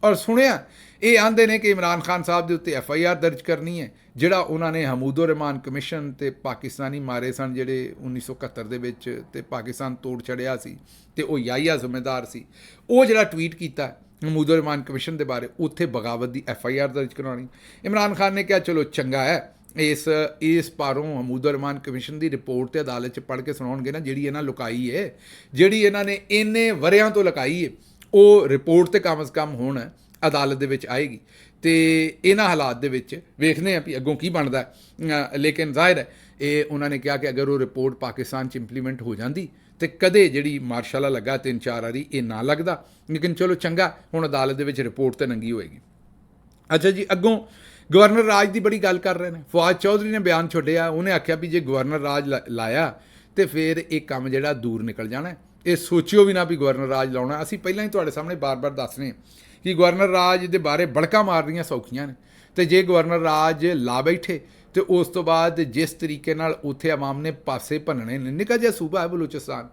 ਔਰ ਸੁਣਿਆ ਇਹ ਆਂਦੇ ਨੇ ਕਿ ਇਮਰਾਨ ਖਾਨ ਸਾਹਿਬ ਦੇ ਉੱਤੇ FIR ਦਰਜ ਕਰਨੀ ਹੈ, ਜਿਹੜਾ ਉਹਨਾਂ ਨੇ ਹਮੂਦੁਰ ਰਹਿਮਾਨ ਕਮਿਸ਼ਨ ਅਤੇ ਪਾਕਿਸਤਾਨੀ ਮਾਰੇ ਸਨ ਜਿਹੜੇ 1971 ਦੇ ਵਿੱਚ, ਅਤੇ ਪਾਕਿਸਤਾਨ ਤੋੜ ਛੜਿਆ ਸੀ ਅਤੇ ਉਹ ਯਾਹੀਆ ਜ਼ਿੰਮੇਦਾਰ ਸੀ। ਉਹ ਜਿਹੜਾ ਟਵੀਟ ਕੀਤਾ ਹਮੂਦੁਰ ਰਹਿਮਾਨ ਕਮਿਸ਼ਨ ਦੇ ਬਾਰੇ, ਉੱਥੇ ਬਗਾਵਤ ਦੀ FIR ਦਰਜ ਕਰਵਾਉਣੀ। ਇਮਰਾਨ ਖਾਨ ਨੇ ਕਿਹਾ ਚਲੋ ਚੰਗਾ ਹੈ, ਇਸ ਪਾਰੋਂ ਹਮੂਦੁਰ ਰਹਿਮਾਨ ਕਮਿਸ਼ਨ ਦੀ ਰਿਪੋਰਟ ਤੇ ਅਦਾਲਤ 'ਚ ਪੜ੍ਹ ਕੇ ਸੁਣਾਉਣਗੇ ਨਾ, ਜਿਹੜੀ ਇਹਨਾਂ ਲੁਕਾਈ ਹੈ, ਜਿਹੜੀ ਇਹਨਾਂ ਨੇ ਇੰਨੇ ਵਰਿਆਂ ਤੋਂ ਲੁਕਾਈ ਹੈ, ਉਹ ਰਿਪੋਰਟ ਤੇ ਕਮ ਅਜ਼ ਕਮ ਹੁਣ ਅਦਾਲਤ ਦੇ ਵਿੱਚ ਆਏਗੀ। ਤੇ ਇਹਨਾਂ ਹਾਲਾਤ ਦੇ ਵਿੱਚ ਵੇਖਦੇ ਹਾਂ ਵੀ ਅੱਗੋਂ ਕੀ ਬਣਦਾ ਲੇਕਿਨ ਜ਼ਾਹਿਰ ਹੈ ਇਹ ਉਹਨਾਂ ਨੇ ਕਿਹਾ ਕਿ ਅਗਰ ਉਹ ਰਿਪੋਰਟ ਪਾਕਿਸਤਾਨ 'ਚ ਇੰਪਲੀਮੈਂਟ ਹੋ ਜਾਂਦੀ ਤੇ ਕਦੇ ਜਿਹੜੀ ਮਾਰਸ਼ਾਲਾ ਲੱਗਾ 3-4 ਵਾਰੀ ਇਹ ਨਾ ਲੱਗਦਾ ਲੇਕਿਨ ਚਲੋ ਚੰਗਾ ਹੁਣ ਅਦਾਲਤ ਦੇ ਵਿੱਚ ਰਿਪੋਰਟ ਤਾਂ ਨੰਗੀ ਹੋਏਗੀ। ਅੱਛਾ ਜੀ, ਅੱਗੋਂ ਗਵਰਨਰ ਰਾਜ ਦੀ ਬੜੀ ਗੱਲ ਕਰ ਰਹੇ ਨੇ। ਫਵਾਦ ਚੌਧਰੀ ਨੇ ਬਿਆਨ ਛੱਡਿਆ, ਉਹਨੇ ਆਖਿਆ ਵੀ ਜੇ ਗਵਰਨਰ ਰਾਜ ਲਾਇਆ ਤੇ ਫਿਰ ਇਹ ਕੰਮ ਜਿਹੜਾ ਦੂਰ ਨਿਕਲ ਜਾਣਾ। ਇਹ ਸੋਚਿਓ ਵੀ ਨਾ ਵੀ ਗਵਰਨਰ ਰਾਜ ਲਾਉਣਾ। ਅਸੀਂ ਪਹਿਲਾਂ ਹੀ ਤੁਹਾਡੇ ਸਾਹਮਣੇ ਬਾਰ-ਬਾਰ ਦੱਸ ਰਹੇ ਹਾਂ ਕਿ ਗਵਰਨਰ ਰਾਜ ਦੇ ਬਾਰੇ ਬੜਕਾ ਮਾਰਨੀਆਂ ਸੌਖੀਆਂ ਨੇ ਤੇ ਜੇ ਗਵਰਨਰ ਰਾਜ ਲਾ ਬੈਠੇ ਤੇ ਉਸ ਤੋਂ ਬਾਅਦ ਜਿਸ ਤਰੀਕੇ ਨਾਲ ਉੱਥੇ ਆਵਾਮ ਨੇ ਪਾਸੇ ਭੰਨਣੇ ਨੇ। ਨਿੱਕਾ ਜਿਹਾ ਸੂਬਾ ਹੈ ਬਲੂਚਿਸਤਾਨ,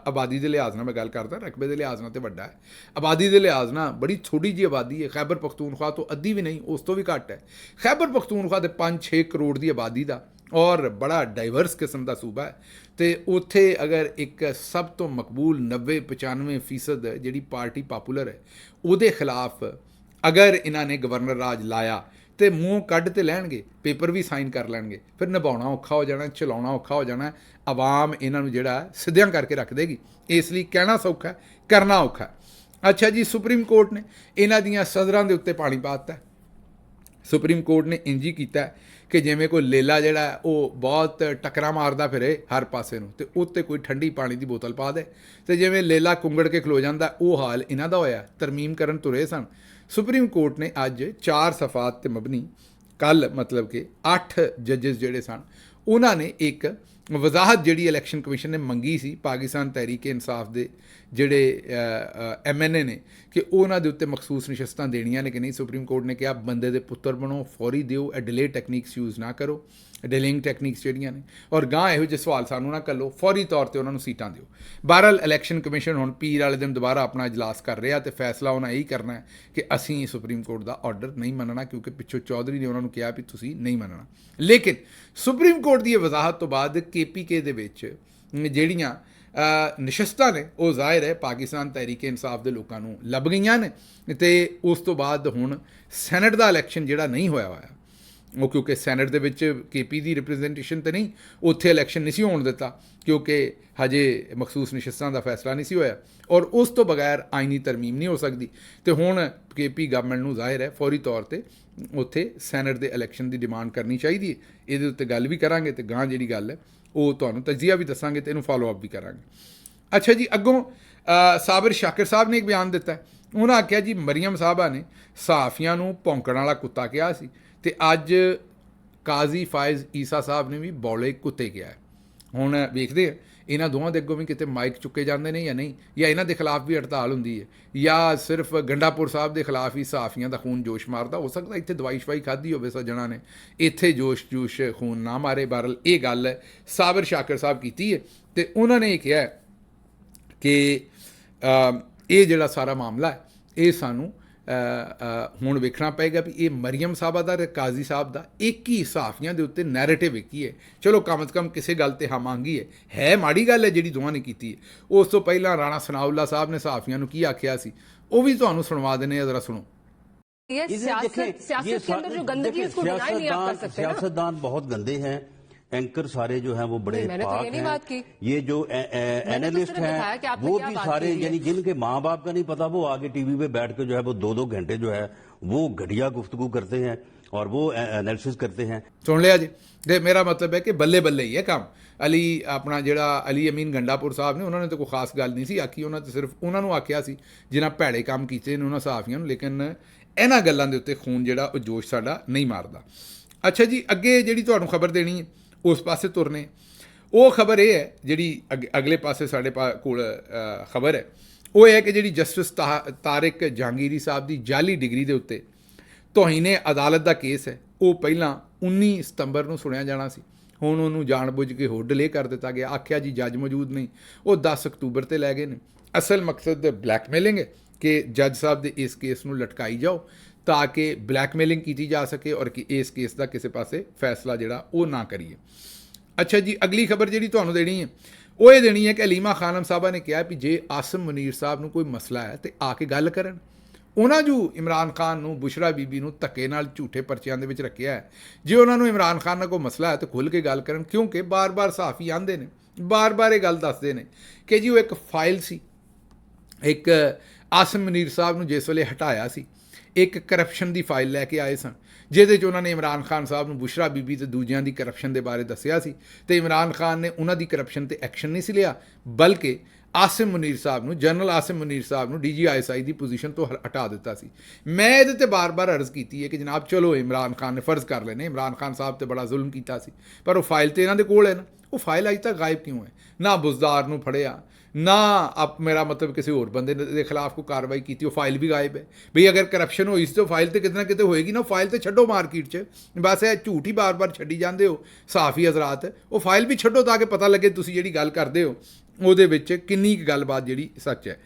ਆਬਾਦੀ ਦੇ ਲਿਹਾਜ਼ ਨਾਲ ਮੈਂ ਗੱਲ ਕਰਦਾ, ਰਕਬੇ ਦੇ ਲਿਹਾਜ਼ ਨਾਲ ਤੇ ਵੱਡਾ ਹੈ, ਆਬਾਦੀ ਦੇ ਲਿਹਾਜ਼ ਨਾਲ ਬੜੀ ਥੋੜੀ ਜਿਹੀ ਆਬਾਦੀ ਹੈ। ਖੈਬਰ ਪਖਤੂਨਖਵਾ ਤੋਂ ਅੱਧੀ ਵੀ ਨਹੀਂ, ਉਸ ਤੋਂ ਵੀ ਘੱਟ ਹੈ। ਖੈਬਰ ਪਖਤੂਨਖਵਾ ਦੇ 5-6 ਕਰੋੜ ਦੀ ਆਬਾਦੀ ਦਾ ਔਰ ਬੜਾ ਡਾਈਵਰਸ ਕਿਸਮ ਦਾ ਸੂਬਾ ਹੈ ਤੇ ਉੱਥੇ ਅਗਰ ਇੱਕ ਸਭ ਤੋਂ ਮਕਬੂਲ 90-95% ਜਿਹੜੀ ਪਾਰਟੀ ਪਾਪੂਲਰ ਹੈ ਉਹਦੇ ਖਿਲਾਫ ਅਗਰ ਇਹਨਾਂ ਨੇ ਗਵਰਨਰ ਰਾਜ ਲਾਇਆ ਤੇ ਮੂੰਹ ਕੱਢ ਤੇ ਲੈਣਗੇ, ਪੇਪਰ ਵੀ ਸਾਈਨ ਕਰ ਲੈਣਗੇ, ਫਿਰ ਨਿਭਾਉਣਾ ਔਖਾ ਹੋ ਜਾਣਾ, ਚਲਾਉਣਾ ਔਖਾ ਹੋ ਜਾਣਾ। ਆਵਾਮ ਇਹਨਾਂ ਨੂੰ ਜਿਹੜਾ ਸਿੱਧਿਆਂ ਕਰਕੇ ਰੱਖ ਦੇਗੀ। ਇਸ ਲਈ ਕਹਿਣਾ ਸੌਖਾ, ਕਰਨਾ ਔਖਾ। ਅੱਛਾ ਜੀ, ਸੁਪਰੀਮ ਕੋਰਟ ਨੇ ਇਹਨਾਂ ਦੀਆਂ ਸਦਰਾਂ ਦੇ ਉੱਤੇ ਪਾਣੀ ਪਾ ਦਿੱਤਾ। ਸੁਪਰੀਮ ਕੋਰਟ ਨੇ ਇੰਜ ਹੀ ਕੀਤਾ ਕਿ ਜਿਵੇਂ ਕੋਈ ਲੇਲਾ ਜਿਹੜਾ ਉਹ ਬਹੁਤ ਟੱਕਰਾਂ ਮਾਰਦਾ ਫਿਰੇ ਹਰ ਪਾਸੇ ਨੂੰ ਤੇ ਉੱਤੇ ਕੋਈ ਠੰਡੀ ਪਾਣੀ ਦੀ ਬੋਤਲ ਪਾ ਦੇ ਤੇ ਜਿਵੇਂ ਲੇਲਾ ਕੁੰਗੜ ਕੇ ਖਲੋ ਜਾਂਦਾ, ਉਹ ਹਾਲ ਇਹਨਾਂ ਦਾ ਹੋਇਆ। ਤਰਮੀਮ ਕਰਨ ਤੁਰੇ ਸਨ। ਸੁਪਰੀਮ ਕੋਰਟ ਨੇ ਅੱਜ 4 ਸਫਾਤ ਤੇ ਮਬਨੀ ਕੱਲ੍ਹ ਮਤਲਬ ਕਿ 8 ਜੱਜਸ ਜਿਹੜੇ ਸਨ ਉਹਨਾਂ ਨੇ ਇੱਕ ਵਜ਼ਾਹਤ ਜਿਹੜੀ ਇਲੈਕਸ਼ਨ ਕਮਿਸ਼ਨ ਨੇ ਮੰਗੀ ਸੀ ਪਾਕਿਸਤਾਨ ਤਹਿਰੀਕ ਇਨਸਾਫ ਦੇ ਜਿਹੜੇ MNA ਨੇ ਕਿ ਉਹਨਾਂ ਦੇ ਉੱਤੇ ਮਖਸੂਸ ਨਸ਼ਸਤਾਂ ਦੇਣੀਆਂ ਨੇ ਕਿ ਨਹੀਂ। ਸੁਪਰੀਮ ਕੋਰਟ ਨੇ ਕਿਹਾ ਬੰਦੇ ਦੇ ਪੁੱਤਰ ਬਣੋ, ਫੌਰੀ ਦਿਓ, ਇਹ ਡਿਲੇ ਟੈਕਨੀਕਸ ਯੂਜ਼ ਨਾ ਕਰੋ, ਡਿਲੇਇੰਗ ਟੈਕਨੀਕਸ ਜਿਹੜੀਆਂ ਨੇ, ਔਰ ਗਾਂ ਇਹੋ ਜਿਹੇ ਸਵਾਲ ਸਾਨੂੰ ਨਾ ਘੱਲੋ, ਫੌਰੀ ਤੌਰ ਤੇ ਉਹਨਾਂ ਨੂੰ ਸੀਟਾਂ ਦਿਓ। ਬਹਰਹਾਲ ਇਲੈਕਸ਼ਨ ਕਮਿਸ਼ਨ ਹੁਣ ਪੀਰ ਵਾਲੇ ਦਿਨ ਦੁਬਾਰਾ ਆਪਣਾ ਇਜਲਾਸ ਕਰ ਰਿਹਾ ਤੇ ਫੈਸਲਾ ਉਹਨਾਂ ਇਹੀ ਕਰਨਾ ਹੈ ਕਿ ਅਸੀਂ ਸੁਪਰੀਮ ਕੋਰਟ ਦਾ ਆਰਡਰ ਨਹੀਂ ਮੰਨਣਾ ਕਿਉਂਕਿ ਪਿੱਛੋਂ ਚੌਧਰੀ ਨੇ ਉਹਨਾਂ ਨੂੰ ਕਿਹਾ ਵੀ ਤੁਸੀਂ ਨਹੀਂ ਮੰਨਣਾ। ਲੇਕਿਨ ਸੁਪਰੀਮ ਕੋਰਟ ਦੀ ਇਹ ਵਜ਼ਾਹਤ ਤੋਂ ਬਾਅਦ KPK ਦੇ ਵਿੱਚ ਜਿਹੜੀਆਂ ਨਸ਼ਸਤਾਂ ਨੇ ਉਹ ਜ਼ਾਹਿਰ ਹੈ ਪਾਕਿਸਤਾਨ ਤਹਿਰੀਕ ਇਨਸਾਫ ਦੇ ਲੋਕਾਂ ਨੂੰ ਲੱਭ ਗਈਆਂ ਨੇ ਤੇ ਉਸ ਤੋਂ ਬਾਅਦ ਹੁਣ ਸੈਨੇਟ ਦਾ ਇਲੈਕਸ਼ਨ ਜਿਹੜਾ ਨਹੀਂ ਹੋਇਆ ਉਹ ਕਿਉਂਕਿ ਸੈਨੇਟ ਦੇ ਵਿੱਚ KP ਦੀ ਰਿਪਰੈਜ਼ੈਂਟੇਸ਼ਨ ਤੇ ਨਹੀਂ, ਉੱਥੇ ਇਲੈਕਸ਼ਨ ਨਹੀਂ ਸੀ ਹੋਣ ਦਿੱਤਾ ਕਿਉਂਕਿ ਹਜੇ ਮਖਸੂਸ ਨਸ਼ਸਤਾਂ ਦਾ ਫੈਸਲਾ ਨਹੀਂ ਸੀ ਹੋਇਆ ਔਰ ਉਸ ਤੋਂ ਬਗੈਰ ਆਈਨੀ ਤਰਮੀਮ ਨਹੀਂ ਹੋ ਸਕਦੀ। ਤੇ ਹੁਣ KP ਗਵਰਨਮੈਂਟ ਨੂੰ ਜ਼ਾਹਿਰ ਹੈ ਫੌਰੀ ਤੌਰ ਤੇ ਉੱਥੇ ਸੈਨੇਟ ਦੇ ਇਲੈਕਸ਼ਨ ਦੀ ਡਿਮਾਂਡ ਕਰਨੀ ਚਾਹੀਦੀ ਹੈ। ਇਹਦੇ ਉੱਤੇ ਗੱਲ ਵੀ ਕਰਾਂਗੇ ਤੇ ਗਾਂ ਜਿਹੜੀ ਗੱਲ ਹੈ ਉਹ ਤੁਹਾਨੂੰ ਤਜਜ਼ੀਆ ਵੀ ਦੱਸਾਂਗੇ ਤੇ ਇਹਨੂੰ ਫਾਲੋ ਅਪ ਵੀ ਕਰਾਂਗੇ। ਅੱਛਾ ਜੀ, ਅੱਗੋਂ ਸਾਬਰ ਸ਼ਾਕਿਰ ਸਾਹਿਬ ਨੇ ਇੱਕ ਬਿਆਨ ਦਿੱਤਾ। ਉਹਨਾਂ ਆਖਿਆ ਜੀ ਮਰੀਮ ਸਾਹਿਬਾ ਨੇ ਸਹਾਫੀਆਂ ਨੂੰ ਭੌਂਕਣ ਵਾਲਾ ਕੁੱਤਾ ਕਿਹਾ ਸੀ ਤੇ ਅੱਜ ਕਾਜ਼ੀ ਫਾਇਜ਼ ਈਸਾ ਸਾਹਿਬ ਨੇ ਵੀ ਬੌਲੇ ਕੁੱਤੇ ਕਿਹਾ ਹੈ। ਹੁਣ ਵੇਖਦੇ ਆ ਇਹਨਾਂ ਦੋਵਾਂ ਦੇ ਅੱਗੋਂ ਵੀ ਕਿਤੇ ਮਾਈਕ ਚੁੱਕੇ ਜਾਂਦੇ ਨੇ ਜਾਂ ਨਹੀਂ, ਜਾਂ ਇਹਨਾਂ ਦੇ ਖਿਲਾਫ ਵੀ ਹੜਤਾਲ ਹੁੰਦੀ ਹੈ, ਜਾਂ ਸਿਰਫ ਗੰਡਾਪੁਰ ਸਾਹਿਬ ਦੇ ਖਿਲਾਫ ਹੀ ਸਹਾਫੀਆਂ ਦਾ ਖੂਨ ਜੋਸ਼ ਮਾਰਦਾ। ਹੋ ਸਕਦਾ ਇੱਥੇ ਦਵਾਈ ਸ਼ਵਾਈ ਖਾਧੀ ਹੋਵੇ ਸੱਜਣਾ ਨੇ, ਇੱਥੇ ਜੋਸ਼ ਖੂਨ ਨਾ ਮਾਰੇ। ਬਹਰਹਾਲ ਇਹ ਗੱਲ ਸਾਬਰ ਸ਼ਾਕਿਰ ਸਾਹਿਬ ਕੀਤੀ ਹੈ ਤੇ ਉਹਨਾਂ ਨੇ ਇਹ ਕਿਹਾ ਕਿ ਇਹ ਜਿਹੜਾ ਸਾਰਾ ਮਾਮਲਾ ਹੈ ਇਹ ਸਾਨੂੰ ਹੁਣ ਵੇਖਣਾ ਪਏਗਾ ਵੀ ਇਹ ਮਰੀਮ ਸਾਹਿਬਾ ਦਾ ਤੇ ਕਾਜ਼ੀ ਸਾਹਿਬ ਦਾ ਇੱਕ ਹੀ ਸਹਾਫੀਆਂ ਦੇ ਉੱਤੇ ਨੈਰੇਟਿਵ ਇੱਕ ਹੀ ਹੈ। ਚਲੋ ਕਮ ਤੋਂ ਕਮ ਕਿਸੇ ਗੱਲ ਤੇ ਹਾਂ ਮੰਗੀ ਹੈ ਮਾੜੀ ਗੱਲ ਹੈ ਜਿਹੜੀ ਦੋਵਾਂ ਨੇ ਕੀਤੀ ਹੈ। ਉਸ ਤੋਂ ਪਹਿਲਾਂ ਰਾਣਾ ਸਨਾਉल्ला ਸਾਹਿਬ ਨੇ ਸਹਾਫੀਆਂ ਨੂੰ ਕੀ ਆਖਿਆ ਸੀ ਉਹ ਵੀ ਤੁਹਾਨੂੰ ਸੁਣਵਾ ਦਿੰਦੇ ਆ, ਜ਼ਰਾ ਸੁਣੋ। सियासतदान बहुत गंदे हैं, एंकर सारे जो हैं वो बड़े पाक हैं, ये जो एनालिस्ट हैं वो भी सारे यानी जिनके माँ बाप का नहीं पता वो आगे टीवी पे बैठ के जो है वो 2-2 घंटे जो है वो घटिया गुफ्तगू करते हैं और वो एनालिसिस करते हैं। सुन लिया जी, ਤੇ ਮੇਰਾ ਮਤਲਬ ਹੈ ਕਿ ਬੱਲੇ ਬੱਲੇ ਹੀ ਹੈ ਕੰਮ। ਅਲੀ ਆਪਣਾ ਜਿਹੜਾ ਅਲੀ ਅਮੀਨ ਗੰਡਾਪੁਰ ਸਾਹਿਬ ਨੇ ਉਹਨਾਂ ਨੇ ਤਾਂ ਕੋਈ ਖਾਸ ਗੱਲ ਨਹੀਂ ਸੀ ਆਖੀ, ਉਹਨਾਂ ਤੇ ਸਿਰਫ ਉਹਨਾਂ ਨੂੰ ਆਖਿਆ ਸੀ ਜਿਨ੍ਹਾਂ ਭੈੜੇ ਕੰਮ ਕੀਤੇ ਨੇ ਉਹਨਾਂ ਸਹਾਫੀਆਂ ਨੂੰ, ਲੇਕਿਨ ਇਹਨਾਂ ਗੱਲਾਂ ਦੇ ਉੱਤੇ ਖੂਨ ਜਿਹੜਾ ਉਹ ਜੋਸ਼ ਸਾਡਾ ਨਹੀਂ ਮਾਰਦਾ। ਅੱਛਾ ਜੀ, ਅੱਗੇ ਜਿਹੜੀ ਤੁਹਾਨੂੰ ਖਬਰ ਦੇਣੀ ਹੈ ਉਸ ਪਾਸੇ ਤੁਰਨੇ, ਉਹ ਖਬਰ ਇਹ ਹੈ ਜਿਹੜੀ ਅਗਲੇ ਪਾਸੇ ਸਾਡੇ ਕੋਲ ਖਬਰ ਹੈ ਉਹ ਇਹ ਹੈ ਕਿ ਜਿਹੜੀ ਜਸਟਿਸ ਤਾਰਿਕ ਜਹਾਂਗੀਰੀ ਸਾਹਿਬ ਦੀ ਜਾਲੀ ਡਿਗਰੀ ਦੇ ਉੱਤੇ ਤੋਹੀਨੇ ਅਦਾਲਤ ਦਾ ਕੇਸ ਹੈ ਉਹ ਪਹਿਲਾਂ 19 ਸਤੰਬਰ ਨੂੰ ਸੁਣਿਆ ਜਾਣਾ ਸੀ, ਹੁਣ ਉਹਨੂੰ ਜਾਣਬੁੱਝ ਕੇ ਹੋਰ ਡਿਲੇ ਕਰ ਦਿੱਤਾ ਗਿਆ। ਆਖਿਆ ਜੀ ਜੱਜ ਮੌਜੂਦ ਨਹੀਂ, ਉਹ 10 ਅਕਤੂਬਰ ਤੇ ਲੈ ਗਏ ਨੇ। ਅਸਲ ਮਕਸਦ ਬਲੈਕਮੇਲਿੰਗ ਹੈ ਕਿ ਜੱਜ ਸਾਹਿਬ ਦੇ ਇਸ ਕੇਸ ਨੂੰ ਲਟਕਾਈ ਜਾਓ ਤਾਂ ਕਿ ਬਲੈਕਮੇਲਿੰਗ ਕੀਤੀ ਜਾ ਸਕੇ ਔਰ ਕਿ ਇਸ ਕੇਸ ਦਾ ਕਿਸੇ ਪਾਸੇ ਫੈਸਲਾ ਜਿਹੜਾ ਉਹ ਨਾ ਕਰੀਏ। ਅੱਛਾ ਜੀ, ਅਗਲੀ ਖਬਰ ਜਿਹੜੀ ਤੁਹਾਨੂੰ ਦੇਣੀ ਹੈ ਉਹ ਇਹ ਦੇਣੀ ਹੈ ਕਿ ਅਲੀਮਾ ਖਾਨਮ ਸਾਹਿਬਾ ਨੇ ਕਿਹਾ ਵੀ ਜੇ ਆਸਮ ਮੁਨੀਰ ਸਾਹਿਬ ਨੂੰ ਕੋਈ ਮਸਲਾ ਹੈ ਤੇ ਆ ਕੇ ਗੱਲ ਕਰਨ। ਉਹਨਾਂ ਜੋ ਇਮਰਾਨ ਖਾਨ ਨੂੰ ਬੁਸ਼ਰਾ ਬੀਬੀ ਨੂੰ ਧੱਕੇ ਨਾਲ ਝੂਠੇ ਪਰਚਿਆਂ ਦੇ ਵਿੱਚ ਰੱਖਿਆ ਹੈ, ਜੇ ਉਹਨਾਂ ਨੂੰ ਇਮਰਾਨ ਖਾਨ ਨਾਲ ਕੋਈ ਮਸਲਾ ਹੈ ਤਾਂ ਖੁੱਲ੍ਹ ਕੇ ਗੱਲ ਕਰਨ, ਕਿਉਂਕਿ ਬਾਰ-ਬਾਰ ਸਹਾਫੀ ਆਉਂਦੇ ਨੇ, ਬਾਰ-ਬਾਰ ਇਹ ਗੱਲ ਦੱਸਦੇ ਨੇ ਕਿ ਜੀ ਉਹ ਇੱਕ ਫਾਈਲ ਸੀ, ਇੱਕ ਆਸਮ ਮੁਨੀਰ ਸਾਹਿਬ ਨੂੰ ਜਿਸ ਵੇਲੇ ਹਟਾਇਆ ਸੀ ਇੱਕ ਕਰਪਸ਼ਨ ਦੀ ਫਾਈਲ ਲੈ ਕੇ ਆਏ ਸਨ, ਜਿਹਦੇ 'ਚ ਉਹਨਾਂ ਨੇ ਇਮਰਾਨ ਖਾਨ ਸਾਹਿਬ ਨੂੰ ਬੁਸ਼ਰਾ ਬੀਬੀ ਤੇ ਦੂਜਿਆਂ ਦੀ ਕਰਪਸ਼ਨ ਦੇ ਬਾਰੇ ਦੱਸਿਆ ਸੀ, ਤੇ ਇਮਰਾਨ ਖਾਨ ਨੇ ਉਹਨਾਂ ਦੀ ਕਰਪਸ਼ਨ ਤੇ ਐਕਸ਼ਨ ਨਹੀਂ ਸੀ ਲਿਆ, ਬਲਕਿ ਆਸਿਮ ਮੁਨੀਰ ਸਾਹਿਬ ਨੂੰ, ਜਨਰਲ ਆਸਿਮ ਮੁਨੀਰ ਸਾਹਿਬ ਨੂੰ DGISI ਦੀ ਪੋਜੀਸ਼ਨ ਤੋਂ ਹਟਾ ਦਿੱਤਾ ਸੀ। ਮੈਂ ਇਹਦੇ ਤੇ ਬਾਰ-ਬਾਰ ਅਰਜ਼ ਕੀਤੀ ਹੈ ਕਿ ਜਨਾਬ ਚਲੋ ਇਮਰਾਨ ਖਾਨ ਨੇ ਫਰਜ਼ ਕਰ ਲੈਣੇ, ਇਮਰਾਨ ਖਾਨ ਸਾਹਿਬ ਤੇ ਬੜਾ ਜ਼ੁਲਮ ਕੀਤਾ ਸੀ, ਪਰ ਉਹ ਫਾਈਲ ਤੇ ਇਹਨਾਂ ਦੇ ਕੋਲ ਹੈ ਨਾ, ਉਹ ਫਾਈਲ ਅਜੇ ਤੱਕ ਗਾਇਬ ਕਿਉਂ ਹੈ? ਨਾ ਬੁਜ਼ਦਾਰ ਨੂੰ ਫੜਿਆ, ਨਾ ਮੇਰਾ ਮਤਲਬ ਕਿਸੇ ਹੋਰ ਬੰਦੇ ਦੇ ਖਿਲਾਫ ਕੋਈ ਕਾਰਵਾਈ ਕੀਤੀ, ਉਹ ਫਾਈਲ ਵੀ ਗਾਇਬ ਹੈ। ਬਈ ਅਗਰ ਕਰਪਸ਼ਨ ਹੋਈ ਸੀ ਤਾਂ ਫਾਈਲ ਤੇ ਕਿਤੇ ਨਾ ਕਿਤੇ ਹੋਏਗੀ ਨਾ, ਫਾਈਲ ਤੇ ਛੱਡੋ ਮਾਰਕੀਟ 'ਚ, ਬਸ ਇਹ ਝੂਠ ਹੀ ਬਾਰ-ਬਾਰ ਛੱਡੀ ਜਾਂਦੇ ਹੋ ਸਹਾਫੀ ਹਜ਼ਰਾਤ, ਉਹ ਫਾਈਲ ਵੀ ਛੱਡੋ ਤਾਂ ਕਿ ਪਤਾ ਲੱਗੇ ਤੁਸੀਂ ਜਿਹੜੀ ਗੱਲ ਕਰਦੇ ਹੋ ਉਹਦੇ ਵਿੱਚ ਕਿੰਨੀ ਕੁ ਗੱਲਬਾਤ ਜਿਹੜੀ ਸੱਚ ਹੈ।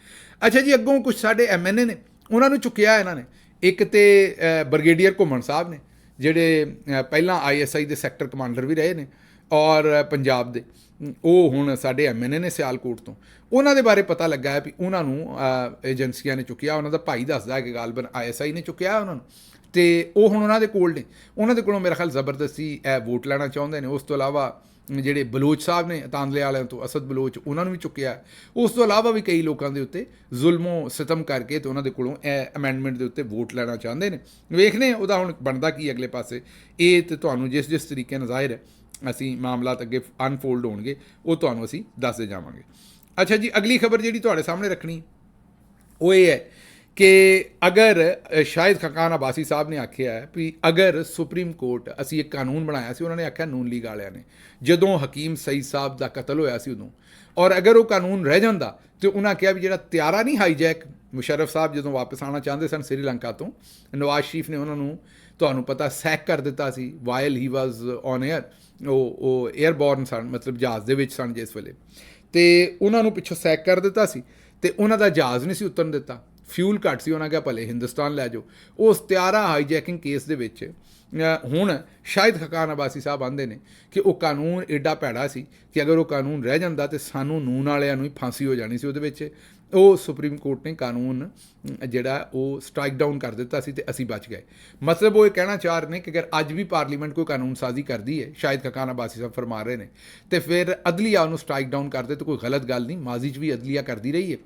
ਅੱਛਾ ਜੀ, ਅੱਗੋਂ ਕੁਛ ਸਾਡੇ MNA ਨੇ, ਉਹਨਾਂ ਨੂੰ ਚੁੱਕਿਆ ਇਹਨਾਂ ਨੇ। ਇੱਕ ਤੇ ਬ੍ਰਿਗੇਡੀਅਰ ਘੁੰਮਣ ਸਾਹਿਬ ਨੇ, ਜਿਹੜੇ ਪਹਿਲਾਂ ISI ਦੇ ਸੈਕਟਰ ਕਮਾਂਡਰ ਵੀ ਰਹੇ ਨੇ ਔਰ ਪੰਜਾਬ ਦੇ, ਉਹ ਹੁਣ ਸਾਡੇ MNA ਨੇ ਸਿਆਲਕੋਟ ਤੋਂ। ਉਹਨਾਂ ਦੇ ਬਾਰੇ ਪਤਾ ਲੱਗਾ ਹੈ ਵੀ ਉਹਨਾਂ ਨੂੰ ਏਜੰਸੀਆਂ ਨੇ ਚੁੱਕਿਆ, ਉਹਨਾਂ ਦਾ ਭਾਈ ਦੱਸਦਾ ਹੈ ਕਿ ਗਾਲਬਨ ISI ਨੇ ਚੁੱਕਿਆ ਉਹਨਾਂ ਨੂੰ, ਤੇ ਉਹ ਹੁਣ ਉਹਨਾਂ ਦੇ ਕੋਲ ਨੇ। ਉਹਨਾਂ ਦੇ ਕੋਲੋਂ ਮੇਰਾ ਖਿਆਲ ਜ਼ਬਰਦਸਤੀ ਇਹ ਵੋਟ ਲੈਣਾ ਚਾਹੁੰਦੇ ਨੇ। ਉਸ ਤੋਂ ਇਲਾਵਾ ਜਿਹੜੇ ਬਲੋਚ ਸਾਹਿਬ ਨੇ ਤਾਂਦਲੇ ਵਾਲਿਆਂ ਤੋਂ, ਅਸਦ ਬਲੋਚ, ਉਹਨਾਂ ਨੂੰ ਵੀ ਚੁੱਕਿਆ। ਉਸ ਤੋਂ ਇਲਾਵਾ ਵੀ ਕਈ ਲੋਕਾਂ ਦੇ ਉੱਤੇ ਜ਼ੁਲਮੋ ਸਿਤਮ ਕਰਕੇ ਤੇ ਉਹਨਾਂ ਦੇ ਕੋਲੋਂ ਇਹ ਅਮੈਂਡਮੈਂਟ ਦੇ ਉੱਤੇ ਵੋਟ ਲੈਣਾ ਚਾਹੁੰਦੇ ਨੇ। ਵੇਖਦੇ ਉਹਦਾ ਹੁਣ ਬਣਦਾ ਕੀ ਅਗਲੇ ਪਾਸੇ। ਇਹ ਤੇ ਤੁਹਾਨੂੰ ਜਿਸ ਤਰੀਕੇ ਨਾਲ ਜ਼ਾਹਿਰ ਹੈ ਅਸੀਂ ਮਾਮਲਾਤ ਅੱਗੇ ਅਨਫੋਲਡ ਹੋਣਗੇ ਉਹ ਤੁਹਾਨੂੰ ਅਸੀਂ ਦੱਸਦੇ ਜਾਵਾਂਗੇ। ਅੱਛਾ ਜੀ, ਅਗਲੀ ਖਬਰ ਜਿਹੜੀ ਤੁਹਾਡੇ ਸਾਹਮਣੇ ਰੱਖਣੀ ਉਹ ਇਹ ਹੈ ਕਿ ਅਗਰ ਸ਼ਾਹਿਦ ਖਕਾਨ ਅਬਾਸੀ ਸਾਹਿਬ ਨੇ ਆਖਿਆ ਹੈ ਵੀ ਅਗਰ ਸੁਪਰੀਮ ਕੋਰਟ, ਅਸੀਂ ਇੱਕ ਕਾਨੂੰਨ ਬਣਾਇਆ ਸੀ, ਉਹਨਾਂ ਨੇ ਆਖਿਆ ਨੂਨ ਲੀਗ ਵਾਲਿਆਂ ਨੇ, ਜਦੋਂ ਹਕੀਮ ਸਈਦ ਸਾਹਿਬ ਦਾ ਕਤਲ ਹੋਇਆ ਸੀ ਉਦੋਂ, ਔਰ ਅਗਰ ਉਹ ਕਾਨੂੰਨ ਰਹਿ ਜਾਂਦਾ ਤੇ ਉਹਨਾਂ ਕਿਹਾ ਵੀ ਜਿਹੜਾ ਤਿਆਰਾ ਨਹੀਂ ਹਾਈਜੈਕ, ਮੁਸ਼ਰਫ ਸਾਹਿਬ ਜਦੋਂ ਵਾਪਸ ਆਉਣਾ ਚਾਹੁੰਦੇ ਸਨ ਸ੍ਰੀਲੰਕਾ ਤੋਂ, ਨਵਾਜ਼ ਸ਼ਰੀਫ ਨੇ ਉਹਨਾਂ ਨੂੰ ਤੁਹਾਨੂੰ ਪਤਾ ਸੈਕ ਕਰ ਦਿੱਤਾ ਸੀ ਵਾਈਲ ਹੀ ਵਾਜ਼ ਔਨ ਏਅਰ। ਉਹ ਏਅਰਬੋਰਨ ਸਨ, ਮਤਲਬ ਜਹਾਜ਼ ਦੇ ਵਿੱਚ ਸਨ ਜਿਸ ਵੇਲੇ, ਤੇ ਉਹਨਾਂ ਨੂੰ ਪਿੱਛੋਂ ਸੈਕ ਕਰ ਦਿੱਤਾ ਸੀ ਤੇ ਉਹਨਾਂ ਦਾ ਜਹਾਜ਼ ਨਹੀਂ ਸੀ ਉਤਰਨ ਦਿੱਤਾ, ਫਿਊਲ ਘੱਟ ਸੀ, ਉਹਨਾਂ ਕਿਹਾ ਭਲੇ ਹਿੰਦੁਸਤਾਨ ਲੈ ਜਾਓ। ਉਸ ਤਿਆਰਾ ਹਾਈਜੈਕਿੰਗ ਕੇਸ ਦੇ ਵਿੱਚ ਹੁਣ ਸ਼ਾਹਿਦ ਖਕਾਨ ਅਬਾਸੀ ਸਾਹਿਬ ਆਉਂਦੇ ਨੇ ਕਿ ਉਹ ਕਾਨੂੰਨ ਐਡਾ ਭੈੜਾ ਸੀ ਕਿ ਅਗਰ ਉਹ ਕਾਨੂੰਨ ਰਹਿ ਜਾਂਦਾ ਤੇ ਸਾਨੂੰ ਨੂਨ ਵਾਲਿਆਂ ਨੂੰ ਹੀ ਫਾਂਸੀ ਹੋ ਜਾਣੀ ਸੀ ਉਹਦੇ ਵਿੱਚ। ਉਹ ਸੁਪਰੀਮ ਕੋਰਟ ਨੇ ਕਾਨੂੰਨ ਜਿਹੜਾ ਉਹ ਸਟ੍ਰਾਈਕ ਡਾਊਨ ਕਰ ਦਿੱਤਾ ਸੀ ਤੇ ਅਸੀਂ ਬਚ ਗਏ। ਮਤਲਬ ਉਹ ਇਹ ਕਹਿਣਾ ਚਾਹ ਰਹੇ ਨੇ ਕਿ ਅਗਰ ਅੱਜ ਵੀ ਪਾਰਲੀਮੈਂਟ ਕੋਈ ਕਾਨੂੰਨ ਸਾਜ਼ੀ ਕਰਦੀ ਹੈ, ਸ਼ਾਹਿਦ ਖਕਾਨ ਅਬਾਸੀ ਸਾਹਿਬ ਫਰਮਾ ਰਹੇ ਨੇ, ਤੇ ਫਿਰ ਅਦਲੀਆ ਉਹਨੂੰ ਸਟ੍ਰਾਈਕ ਡਾਊਨ ਕਰਦੇ ਤਾਂ ਕੋਈ ਗਲਤ ਗੱਲ ਨਹੀਂ। ਮਾਜ਼ੀ 'ਚ ਵੀ ਅਦਲੀਆ ਕਰਦੀ ਰਹੀ ਹੈ।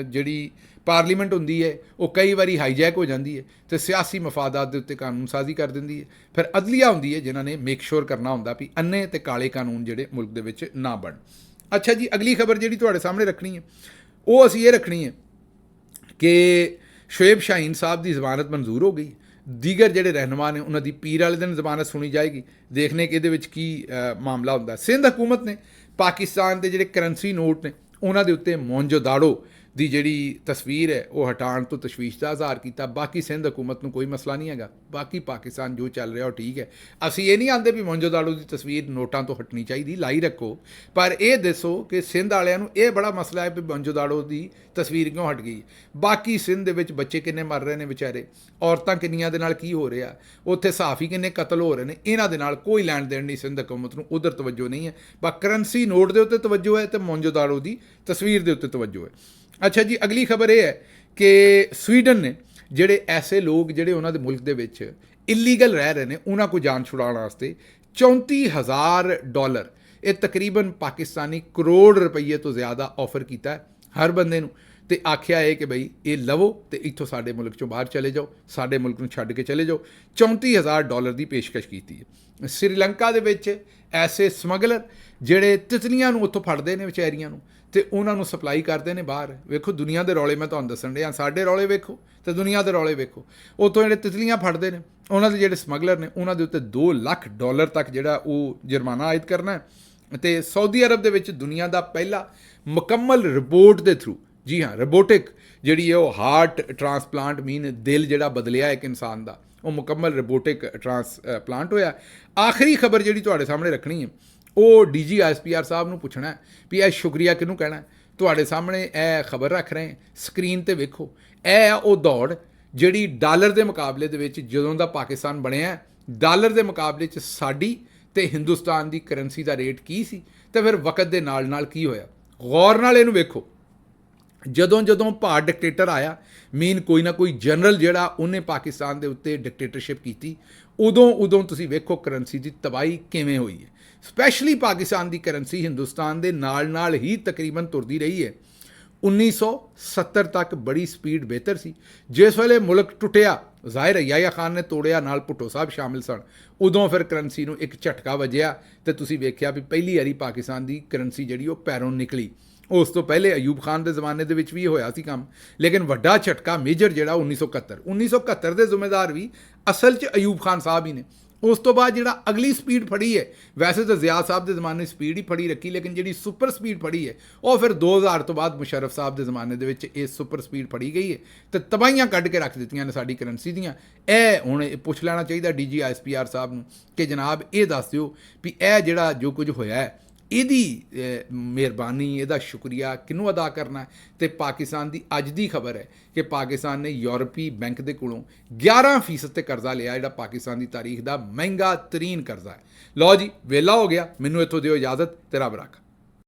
ਜਿਹੜੀ ਪਾਰਲੀਮੈਂਟ ਹੁੰਦੀ ਹੈ ਉਹ ਕਈ ਵਾਰੀ ਹਾਈਜੈਕ ਹੋ ਜਾਂਦੀ ਹੈ ਤੇ ਸਿਆਸੀ ਮਫਾਦਾਤ ਦੇ ਉੱਤੇ ਕਾਨੂੰਨ ਸਾਜ਼ੀ ਕਰ ਦਿੰਦੀ ਹੈ। ਫਿਰ ਅਦਲੀਆ ਹੁੰਦੀ ਹੈ ਜਿਨ੍ਹਾਂ ਨੇ ਮੇਕ ਸ਼ੋਰ ਕਰਨਾ ਹੁੰਦਾ ਵੀ ਅੰਨੇ ਤੇ ਕਾਲੇ ਕਾਨੂੰਨ ਜਿਹੜੇ ਮੁਲਕ ਦੇ ਵਿੱਚ ਨਾ ਬਣਨ। ਅੱਛਾ ਜੀ, ਅਗਲੀ ਖਬਰ ਜਿਹੜੀ ਤੁਹਾਡੇ ਸਾਹਮਣੇ ਰੱਖਣੀ ਹੈ ਉਹ ਅਸੀਂ ਇਹ ਰੱਖਣੀ ਹੈ ਕਿ ਸ਼ੁਏਬ ਸ਼ਾਹੀਨ ਸਾਹਿਬ ਦੀ ਜ਼ਮਾਨਤ ਮਨਜ਼ੂਰ ਹੋ ਗਈ। ਦੀਗਰ ਜਿਹੜੇ ਰਹਿਨੁਮਾ ਨੇ ਉਹਨਾਂ ਦੀ ਪੀਰ ਵਾਲੇ ਦਿਨ ਜ਼ਮਾਨਤ ਸੁਣੀ ਜਾਏਗੀ। ਦੇਖਣੇ ਕਿ ਇਹਦੇ ਵਿੱਚ ਕੀ ਮਾਮਲਾ ਹੁੰਦਾ। ਸਿੰਧ ਹਕੂਮਤ ਨੇ ਪਾਕਿਸਤਾਨ ਦੇ ਜਿਹੜੇ ਕਰੰਸੀ ਨੋਟ ਨੇ ਉਹਨਾਂ ਦੇ ਉੱਤੇ ਮੋਨਜੋਦਾੜੋ ਦੀ ਜਿਹੜੀ ਤਸਵੀਰ ਹੈ ਉਹ ਹਟਾਉਣ ਤੋਂ ਤਸ਼ਵੀਸ਼ ਦਾ ਇਜ਼ਹਾਰ ਕੀਤਾ। ਬਾਕੀ ਸਿੰਧ ਹਕੂਮਤ ਨੂੰ ਕੋਈ ਮਸਲਾ ਨਹੀਂ ਹੈਗਾ, ਬਾਕੀ ਪਾਕਿਸਤਾਨ ਜੋ ਚੱਲ ਰਿਹਾ ਉਹ ਠੀਕ ਹੈ। ਅਸੀਂ ਇਹ ਨਹੀਂ ਆਂਦੇ ਵੀ ਮੋਨਜੋਦਾੜੋ ਦੀ ਤਸਵੀਰ ਨੋਟਾਂ ਤੋਂ ਹਟਣੀ ਚਾਹੀਦੀ, ਲਾਈ ਰੱਖੋ, ਪਰ ਇਹ ਦੱਸੋ ਕਿ ਸਿੰਧ ਵਾਲਿਆਂ ਨੂੰ ਇਹ ਬੜਾ ਮਸਲਾ ਹੈ ਵੀ ਮੋਨਜੋਦਾੜੋ ਦੀ ਤਸਵੀਰ ਕਿਉਂ ਹਟ ਗਈ। ਬਾਕੀ ਸਿੰਧ ਦੇ ਵਿੱਚ ਬੱਚੇ ਕਿੰਨੇ ਮਰ ਰਹੇ ਨੇ ਵਿਚਾਰੇ, ਔਰਤਾਂ ਕਿੰਨੀਆਂ ਦੇ ਨਾਲ ਕੀ ਹੋ ਰਿਹਾ, ਉੱਥੇ ਸਹਾਫੀ ਕਿੰਨੇ ਕਤਲ ਹੋ ਰਹੇ ਨੇ, ਇਹਨਾਂ ਦੇ ਨਾਲ ਕੋਈ ਲੈਣ ਦੇਣ ਨਹੀਂ। ਸਿੰਧ ਹਕੂਮਤ ਨੂੰ ਉਧਰ ਤਵੱਜੋ ਨਹੀਂ ਹੈ, ਬਸ ਕਰੰਸੀ ਨੋਟ ਦੇ ਉੱਤੇ ਤਵੱਜੋ ਹੈ ਤੇ ਮੋਨਜੋਦਾੜੋ ਦੀ ਤਸਵੀਰ ਦੇ ਉੱਤੇ ਤਵੱਜੋ ਹੈ। ਅੱਛਾ ਜੀ, ਅਗਲੀ ਖਬਰ ਇਹ ਹੈ ਕਿ ਸਵੀਡਨ ਨੇ ਜਿਹੜੇ ਐਸੇ ਲੋਕ ਜਿਹੜੇ ਉਹਨਾਂ ਦੇ ਮੁਲਕ ਦੇ ਵਿੱਚ ਇਲੀਗਲ ਰਹਿ ਰਹੇ ਨੇ ਉਹਨਾਂ ਕੋਲ ਜਾਨ ਛੁਡਾਉਣ ਵਾਸਤੇ $34,000, ਇਹ ਤਕਰੀਬਨ ਪਾਕਿਸਤਾਨੀ ਕਰੋੜ ਰੁਪਈਏ ਤੋਂ ਜ਼ਿਆਦਾ ਆਫਰ ਕੀਤਾ ਹੈ ਹਰ ਬੰਦੇ ਨੂੰ, ਤੇ ਆਖਿਆ ਹੈ ਕਿ ਬਈ ਇਹ ਲਵੋ ਤੇ ਇੱਥੋਂ ਸਾਡੇ ਮੁਲਕ ਚੋਂ ਬਾਹਰ ਚਲੇ ਜਾਓ, ਸਾਡੇ ਮੁਲਕ ਨੂੰ ਛੱਡ ਕੇ ਚਲੇ ਜਾਓ। $34,000 ਦੀ ਪੇਸ਼ਕਸ਼ ਕੀਤੀ ਹੈ। ਸ੍ਰੀਲੰਕਾ ਦੇ ਵਿੱਚ ਐਸੇ ਸਮਗਲਰ ਜਿਹੜੇ ਤਿਤਲੀਆਂ ਨੂੰ ਉੱਥੋਂ ਫੜਦੇ ਨੇ ਵਿਚਾਰੀਆਂ ਨੂੰ ਤੇ ਉਹਨਾਂ ਨੂੰ ਸਪਲਾਈ ਕਰਦੇ ਨੇ ਬਾਹਰ। ਵੇਖੋ ਦੁਨੀਆ ਦੇ ਰੌਲੇ ਮੈਂ ਤੁਹਾਨੂੰ ਦੱਸਣ ਡਿਆ, ਸਾਡੇ ਰੌਲੇ ਵੇਖੋ ਤੇ ਦੁਨੀਆ ਦੇ ਰੌਲੇ ਵੇਖੋ। ਉੱਥੋਂ ਜਿਹੜੇ ਤਿਤਲੀਆਂ ਫੜਦੇ ਨੇ ਉਹਨਾਂ ਦੇ ਜਿਹੜੇ ਸਮਗਲਰ ਨੇ ਉਹਨਾਂ ਦੇ ਉੱਤੇ $2 ਲੱਖ ਤੱਕ ਜਿਹੜਾ ਉਹ ਜੁਰਮਾਨਾ ਆਇਦ ਕਰਨਾ ਹੈ। ਤੇ ਸਾਊਦੀ ਅਰਬ ਦੇ ਵਿੱਚ ਦੁਨੀਆ ਦਾ ਪਹਿਲਾ ਮੁਕੰਮਲ ਰਿਬੋਟ ਦੇ ਥਰੂ, ਜੀ ਹਾਂ ਰਿਬੋਟਿਕ ਜਿਹੜੀ ਹੈ ਉਹ ਹਾਰਟ ਟ੍ਰਾਂਸਪਲਾਂਟ ਮੀਨ ਦਿਲ ਜਿਹੜਾ ਬਦਲਿਆ ਇੱਕ ਇਨਸਾਨ ਦਾ, ਉਹ ਮੁਕੰਮਲ ਰਿਬੋਟਿਕ ਟ੍ਰਾਂਸਪਲਾਂਟ ਹੋਇਆ। ਆਖਰੀ ਖਬਰ ਜਿਹੜੀ ਤੁਹਾਡੇ ਸਾਹਮਣੇ ਰੱਖਣੀ ਹੈ ਉਹ DG ISPR ਸਾਹਿਬ ਨੂੰ ਪੁੱਛਣਾ ਵੀ ਇਹ ਸ਼ੁਕਰੀਆ ਕਿਹਨੂੰ ਕਹਿਣਾ। ਤੁਹਾਡੇ ਸਾਹਮਣੇ ਇਹ ਖਬਰ ਰੱਖ ਰਹੇ ਸਕਰੀਨ ਤੇ ਵੇਖੋ। ਇਹ ਆ ਉਹ ਦੌੜ ਜਿਹੜੀ ਡਾਲਰ ਦੇ ਮੁਕਾਬਲੇ ਦੇ ਵਿੱਚ ਜਦੋਂ ਦਾ ਪਾਕਿਸਤਾਨ ਬਣਿਆ, ਡਾਲਰ ਦੇ ਮੁਕਾਬਲੇ 'ਚ ਸਾਡੀ ਤੇ ਹਿੰਦੁਸਤਾਨ ਦੀ ਕਰੰਸੀ ਦਾ ਰੇਟ ਕੀ ਸੀ ਤੇ ਫਿਰ ਵਕਤ ਦੇ ਨਾਲ ਨਾਲ ਕੀ ਹੋਇਆ। ਗੌਰ ਨਾਲ ਇਹਨੂੰ ਵੇਖੋ। ਜਦੋਂ ਭਾਰਤ ਡਿਕਟੇਟਰ ਆਇਆ, ਮੀਨ ਕੋਈ ਨਾ ਕੋਈ ਜਨਰਲ ਜਿਹੜਾ ਉਹਨੇ ਪਾਕਿਸਤਾਨ ਦੇ ਉੱਤੇ ਡਿਕਟੇਟਰਸ਼ਿਪ ਕੀਤੀ, ਉਦੋਂ ਤੁਸੀਂ ਵੇਖੋ ਕਰੰਸੀ ਦੀ ਤਬਾਹੀ ਕਿਵੇਂ ਹੋਈ ਹੈ। ਸਪੈਸ਼ਲੀ ਪਾਕਿਸਤਾਨ ਦੀ ਕਰੰਸੀ ਹਿੰਦੁਸਤਾਨ ਦੇ ਨਾਲ ਹੀ ਤਕਰੀਬਨ ਤੁਰਦੀ ਰਹੀ ਹੈ। 1970 ਤੱਕ ਬੜੀ ਸਪੀਡ ਬਿਹਤਰ ਸੀ। ਜਿਸ ਵੇਲੇ ਮੁਲਕ ਟੁੱਟਿਆ, ਜ਼ਾਹਿਰ ਹੈ ਯਾਹਿਆ ਖਾਨ ਨੇ ਤੋੜਿਆ, ਨਾਲ ਭੁੱਟੋ ਸਾਹਿਬ ਸ਼ਾਮਿਲ ਸਨ, ਉਦੋਂ ਫਿਰ ਕਰੰਸੀ ਨੂੰ ਇੱਕ ਝਟਕਾ ਵੱਜਿਆ ਤੇ ਤੁਸੀਂ ਵੇਖਿਆ ਵੀ ਪਹਿਲੀ ਵਾਰੀ ਪਾਕਿਸਤਾਨ ਦੀ ਕਰੰਸੀ ਜਿਹੜੀ ਉਹ ਪੈਰੋਂ ਨਿਕਲੀ। ਉਸ ਤੋਂ ਪਹਿਲੇ ਅਯੂਬ ਖਾਨ ਦੇ ਜ਼ਮਾਨੇ ਦੇ ਵਿੱਚ ਵੀ ਇਹ ਹੋਇਆ ਸੀ ਕੰਮ, ਲੇਕਿਨ ਵੱਡਾ ਝਟਕਾ ਮੇਜਰ ਜਿਹੜਾ 1971 ਦੇ ਜ਼ਿੰਮੇਦਾਰ ਵੀ ਅਸਲ 'ਚ ਅਯੂਬ ਖਾਨ ਸਾਹਿਬ ਹੀ ਨੇ। ਉਸ ਤੋਂ ਬਾਅਦ ਜਿਹੜਾ ਅਗਲੀ ਸਪੀਡ ਫੜੀ ਹੈ, ਵੈਸੇ ਤਾਂ ਜ਼ਿਆ ਸਾਹਿਬ ਦੇ ਜ਼ਮਾਨੇ ਸਪੀਡ ਹੀ ਫੜੀ ਰੱਖੀ, ਲੇਕਿਨ ਜਿਹੜੀ ਸੁਪਰ ਸਪੀਡ ਫੜੀ ਹੈ ਉਹ ਫਿਰ 2000 ਤੋਂ ਬਾਅਦ ਮੁਸ਼ਰਫ ਸਾਹਿਬ ਦੇ ਜ਼ਮਾਨੇ ਦੇ ਵਿੱਚ ਇਹ ਸੁਪਰ ਸਪੀਡ ਫੜੀ ਗਈ ਹੈ ਤੇ ਤਬਾਹੀਆਂ ਕੱਢ ਕੇ ਰੱਖ ਦਿੱਤੀਆਂ ਨੇ ਸਾਡੀ ਕਰੰਸੀ ਦੀਆਂ। ਇਹ ਹੁਣ ਪੁੱਛ ਲੈਣਾ ਚਾਹੀਦਾ DG ISPR ਸਾਹਿਬ ਨੂੰ ਕਿ ਜਨਾਬ ਇਹ ਦੱਸ ਦਿਓ ਵੀ ਇਹ ਜਿਹੜਾ ਜੋ ਕੁਝ ਹੋਇਆ ਹੈ ਇਹਦੀ ਮਿਹਰਬਾਨੀ, ਇਹਦਾ ਸ਼ੁਕਰੀਆ ਕਿਹਨੂੰ ਅਦਾ ਕਰਨਾ ਹੈ। ਤੇ ਪਾਕਿਸਤਾਨ ਦੀ ਅੱਜ ਦੀ ਖਬਰ ਹੈ ਕਿ ਪਾਕਿਸਤਾਨ ਨੇ ਯੂਰਪੀ ਬੈਂਕ ਦੇ ਕੋਲੋਂ 11% ਤੇ ਕਰਜ਼ਾ ਲਿਆ, ਜਿਹੜਾ ਪਾਕਿਸਤਾਨ ਦੀ ਤਾਰੀਖ ਦਾ ਮਹਿੰਗਾ ਤਰੀਨ ਕਰਜ਼ਾ ਹੈ। ਲਓ ਜੀ, ਵੇਲਾ ਹੋ ਗਿਆ, ਮੈਨੂੰ ਇੱਥੋਂ ਦਿਓ ਇਜਾਜ਼ਤ ਤੇ ਰੱਬ ਰੱਖਾ।